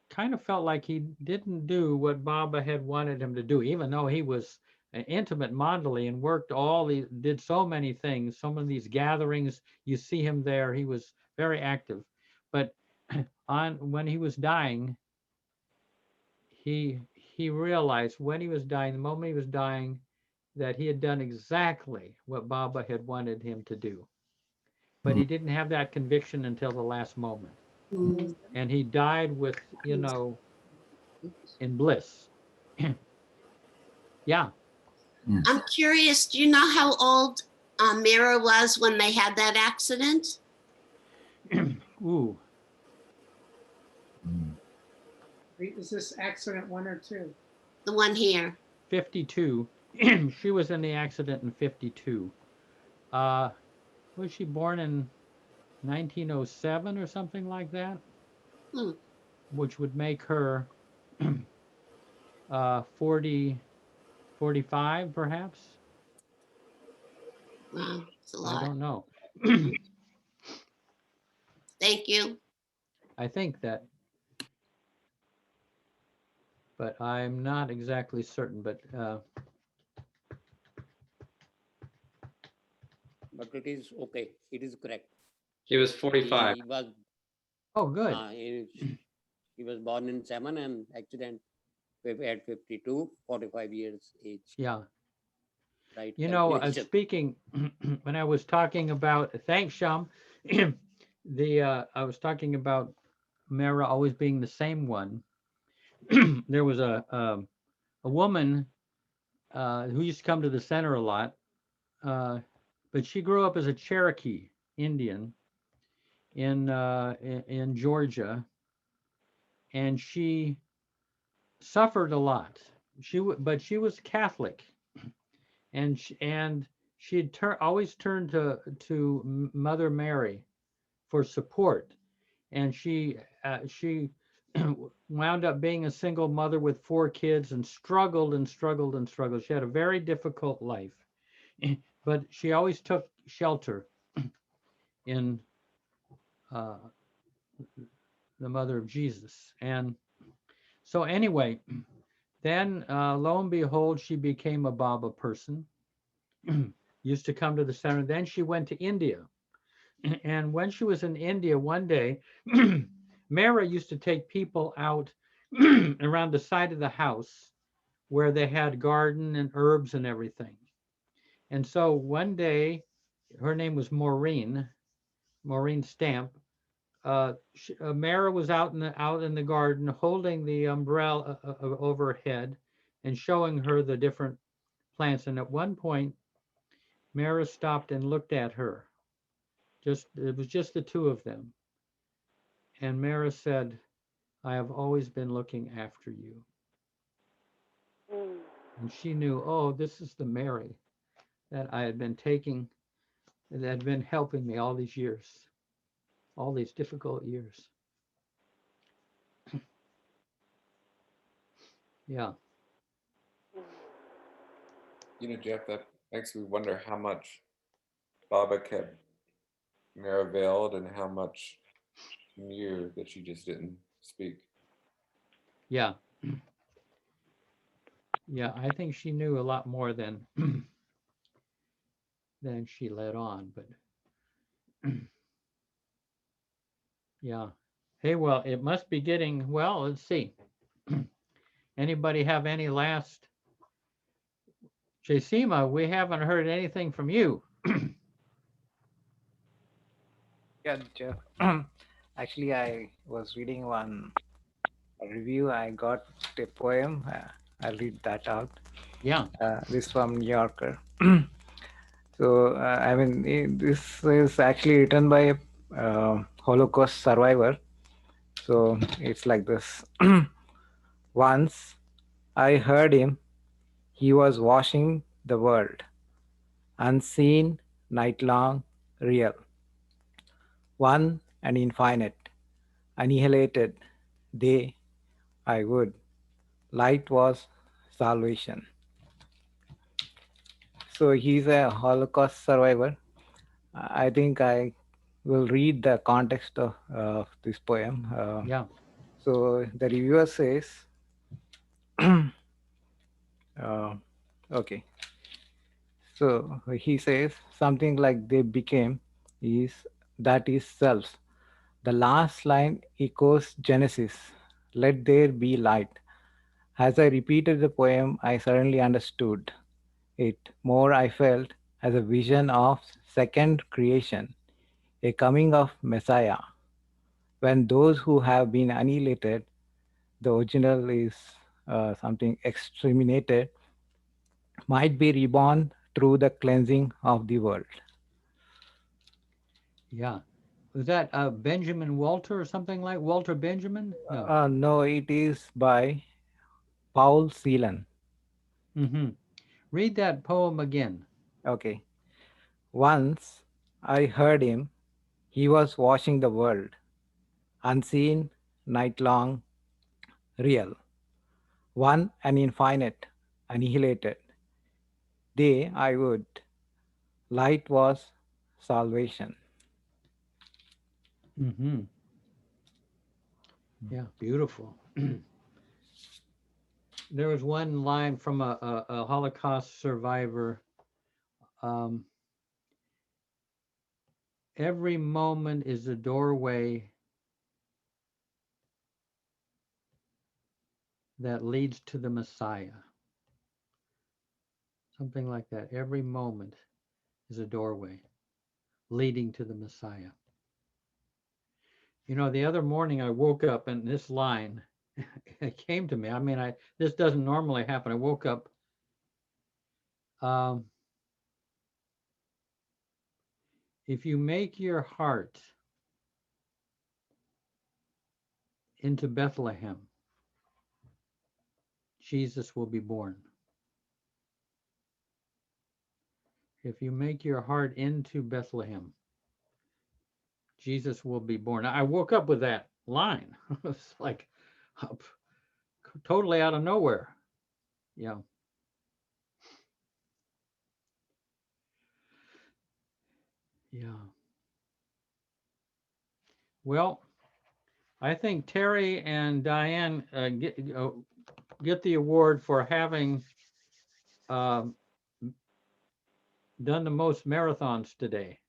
kind of felt like he didn't do what Baba had wanted him to do, even though he was an intimate Mandali and worked did so many things, some of these gatherings, you see him there, he was very active. But when he was dying, he realized when he was dying, the moment he was dying, that he had done exactly what Baba had wanted him to do. But he didn't have that conviction until the last moment. And he died with, you know, in bliss. Yeah. I'm curious, do you know how old Mira was when they had that accident? Ooh. Is this accident 1 or 2? The one here. 52. She was in the accident in 52. Was she born in 1907 or something like that? Which would make her 45 perhaps? Wow, it's a lot. I don't know. Thank you. I think that, but I'm not exactly certain, but it is okay. It is correct. He was 45. He was. Oh, good. He was born in 7 and accident at 52, 45 years age. Yeah. Right. You know, calculation. speaking, when I was talking about, thanks, Sham, I was talking about Mara always being the same one. There was a woman who used to come to the center a lot, but she grew up as a Cherokee Indian in Georgia, and she suffered a lot. But she was Catholic, and she had always turned to Mother Mary for support, and she wound up being a single mother with 4 kids and struggled and struggled and struggled. She had a very difficult life, but she always took shelter in the Mother of Jesus. And so anyway, then lo and behold, she became a Baba person, used to come to the center. Then she went to India. And when she was in India one day, Mara used to take people out around the side of the house where they had garden and herbs and everything. And so one day, her name was Maureen Stamp. Mara was out in the garden holding the umbrella over her head and showing her the different plants. And at one point, Mara stopped and looked at her. It was just the two of them. And Mara said, "I have always been looking after you." And she knew, oh, this is the Mary that I had been taking, that had been helping me all these years, all these difficult years. Yeah. You know, Jeff, that makes me wonder how much Baba kept Mariveiled and how much she knew that she just didn't speak. Yeah. Yeah, I think she knew a lot more than than she let on, but yeah. Hey, well, it must be getting, well, let's see. Anybody have any last? Jasima, we haven't heard anything from you. Yeah, Jeff. Actually, I was reading one review. I got a poem. I'll read that out. Yeah. This from New Yorker. So, this is actually written by a Holocaust survivor. So, it's like this. Once I heard him, he was washing the world, unseen, night-long, real. One and infinite, annihilated, they, I would. Light was salvation. So he's a Holocaust survivor. I think I will read the context of this poem. Yeah. So the reviewer says, okay. So he says something like they became that is self. The last line echoes Genesis, let there be light. As I repeated the poem, I suddenly understood it more. I felt as a vision of second creation, a coming of Messiah. When those who have been annihilated, the original is something exterminated, might be reborn through the cleansing of the world. Yeah. Was that Benjamin Walter or something like Walter Benjamin? No. No, it is by Paul Celan. Mm-hmm. Read that poem again. Okay. Once I heard him, he was washing the world, unseen, night-long, real. One and infinite, annihilated. They, I would. Light was salvation. Mm-hmm. Yeah, beautiful. There was one line from a Holocaust survivor. Every moment is a doorway that leads to the Messiah. Something like that. Every moment is a doorway leading to the Messiah. You know, the other morning I woke up and this line it came to me. I mean, this doesn't normally happen. I woke up if you make your heart into Bethlehem, Jesus will be born. If you make your heart into Bethlehem, Jesus will be born. I woke up with that line. It's like totally out of nowhere. Yeah. Yeah. Well, I think Terry and Diane get the award for having done the most marathons today.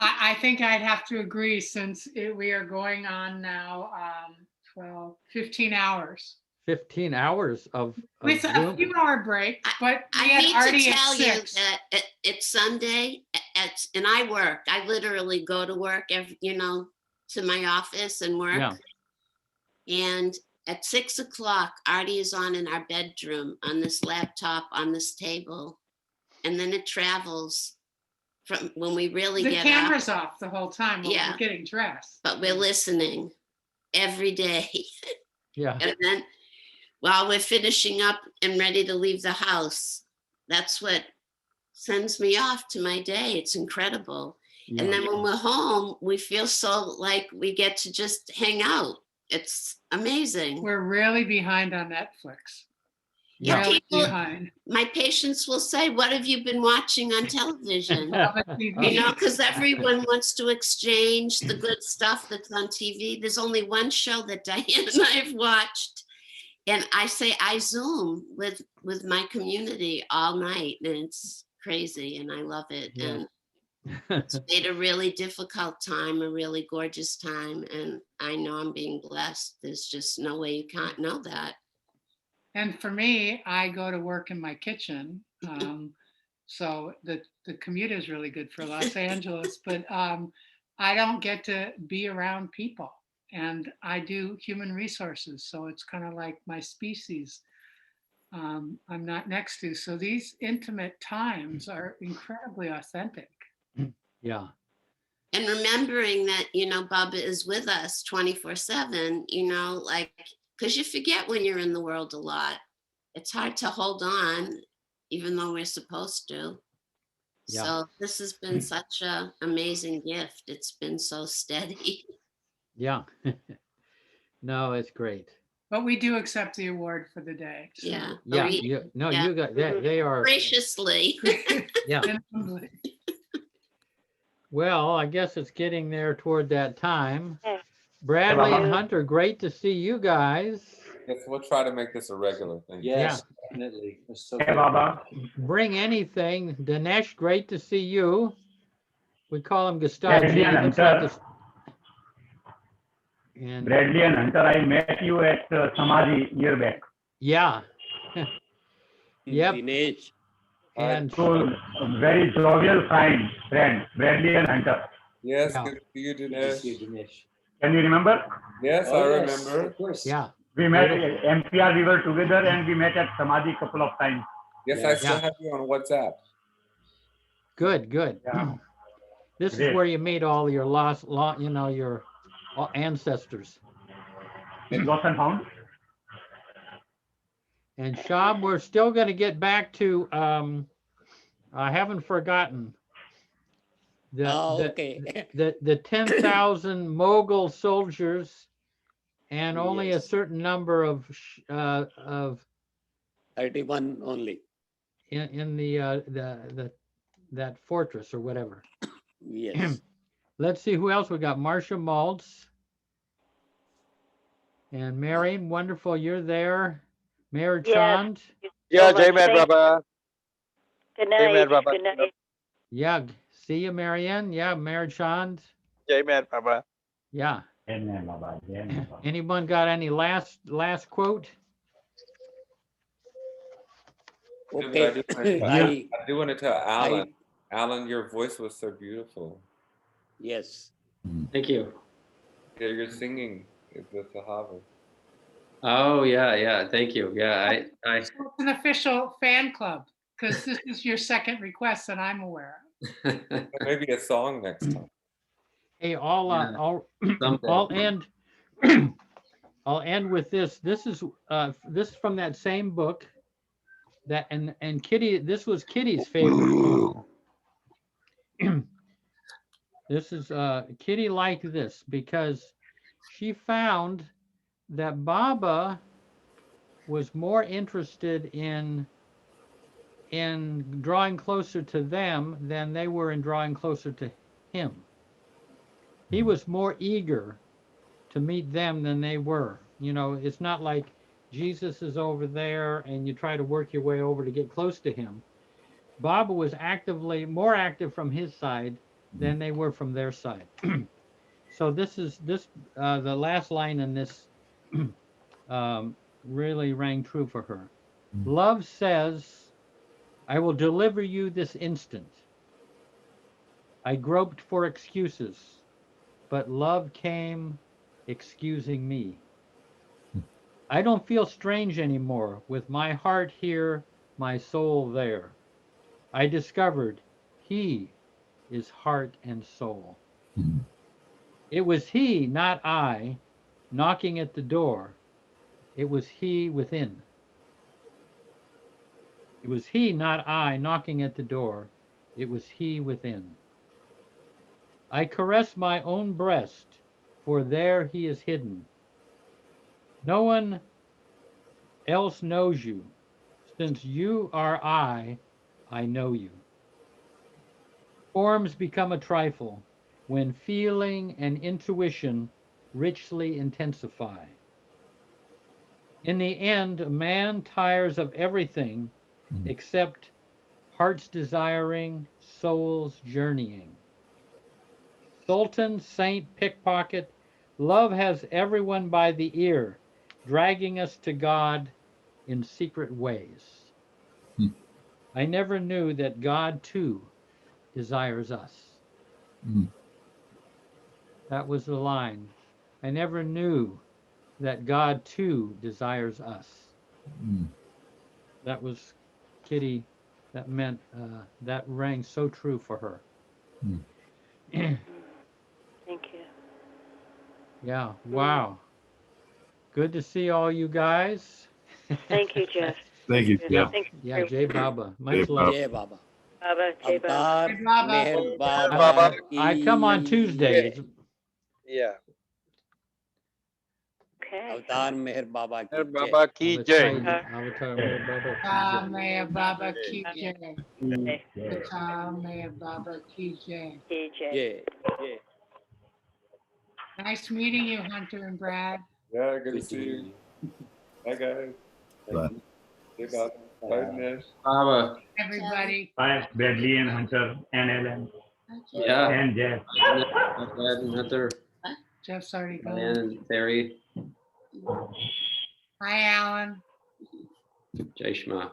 I think I'd have to agree since we are going on now 15 hours. 15 hours of With Zoom. a few hour break, but we I had need already to at tell you 6. that it's Sunday and I work. I literally go to work to my office and work. Yeah. And at 6 o'clock, Artie is on in our bedroom on this laptop on this table. And then it travels from when we really The get camera's up. off the whole time while Yeah. we're getting dressed. But we're listening every day. Yeah. And then while we're finishing up and ready to leave the house, that's what sends me off to my day. It's incredible. Yeah. And then when we're home, we feel so like we get to just hang out. It's amazing. We're really behind on Netflix. Yeah, Rail people, behind. my patients will say, what have you been watching on television? Baba TV. You know, because everyone wants to exchange the good stuff that's on TV. There's only one show that Diane and I have watched. And I say I Zoom with my community all night, and it's crazy, and I love it. Yeah. And it's made a really difficult time, a really gorgeous time, and I know I'm being blessed. There's just no way you can't know that. And for me, I go to work in my kitchen. So the commute is really good for Los Angeles, but I don't get to be around people. And I do human resources. So it's kind of like my species I'm not next to. So these intimate times are incredibly authentic. Yeah. And remembering that, you know, Baba is with us 24/7, you know, like, because you forget when you're in the world a lot. It's hard to hold on, even though we're supposed to. Yeah. So this has been such an amazing gift. It's been so steady. Yeah. No, it's great. But we do accept the award for the day. So. Yeah. Yeah. We- You, no, yeah. you got that. They are. Graciously. Yeah. And humbly. Well, I guess it's getting there toward that time. Bradley and Hunter, great to see you guys. Yes, we'll try to make this a regular thing. Yes, definitely. It was so Hey, good. Baba. Bring anything. Dinesh, great to see you. We call him Gustav. Bradley and Hunter. And Bradley and Hunter, I met you at Samadhi year back. yeah. Yep. Dinesh. And So very jovial friend, Bradley and Hunter. Yes, Yeah. good to see you, Good to Dinesh. see you, Dinesh. Can you remember? Yes, Oh, I yes, remember. of course. yeah. We met at MPR, we were together and we met at Samadhi a couple of times. Yes, I still Yeah. have you on WhatsApp. Good, good. Yeah. This is Great. where you meet all your your ancestors. Lost and found. And Shab, we're still going to get back to, I haven't forgotten. Okay. The 10,000 Mogul soldiers and only a Yes. certain number of 31 only. in the that fortress or whatever. Yes. Let's see who else we got. Marcia Maltz and Mary, wonderful, you're there. Mary Yes. Chand. Yeah, So Jai much. Mad Baba. Good Jai night. Mad Baba. Good night. Yeah, see you, Marianne. Yeah, Mary Chand. Jai Mad Baba. Yeah. Amen, Baba. Amen, Baba. Anyone got any last quote? Okay. I do want to tell Alan. Alan, your voice was so beautiful. Yes. Thank you. Yeah, your singing is the Sahaba. Oh yeah. Thank you. Yeah, I So it's an official fan club because this is your second request that I'm aware of. Maybe a song next time. Hey, Yeah, I'll someday. I'll end with this. This is from that same book. That and Kitty. This was Kitty's favorite poem. This is Kitty liked this because she found that Baba was more interested in drawing closer to them than they were in drawing closer to him. He was more eager to meet them than they were. You know, it's not like Jesus is over there and you try to work your way over to get close to him. Baba was more active from his side than they were from their side. So the last line in this really rang true for her. Love says, I will deliver you this instant. I groped for excuses, but love came excusing me. I don't feel strange anymore with my heart here, my soul there. I discovered he is heart and soul. It was he, not I, knocking at the door. It was he within. It was he, not I, knocking at the door. It was he within. I caress my own breast, for there he is hidden. No one else knows you, Since you are I know you. Forms become a trifle when feeling and intuition richly intensify. In the end, man tires of everything except heart's desiring, soul's journeying. Sultan, saint, pickpocket, love has everyone by the ear, dragging us to God in secret ways. I never knew that God too desires us. That was the line. I never knew that God too desires us. That was Kitty. That meant that rang so true for her. Thank you. Yeah. Wow. Good to see all you guys. Thank you, Jeff. Thank you, Yeah. Jeff. Thank you. Yeah. Jai Baba. Much Jai love. Jai Baba. Baba, Jai Baba. Avtar Baba. Meher I Baba come on ki Tuesdays. Yeah. Okay. Avtar Meher Baba ki jai. Baba ki jai. Avatar Meher Baba ki jai. May Baba ki jai. Okay. May Baba ki jai. DJ. Jai. Nice meeting you, Hunter and Brad. Yeah, good to Good see to you. Hi, guys. Bye. Hey, Bob. Bye, Dinesh. Baba. Everybody. Bye, Bradley and Hunter and Ellen Yeah. and Jeff. Brad and Hunter. Jeff's already gone. Diane and Terry. Hi, Alan. Jai Shema.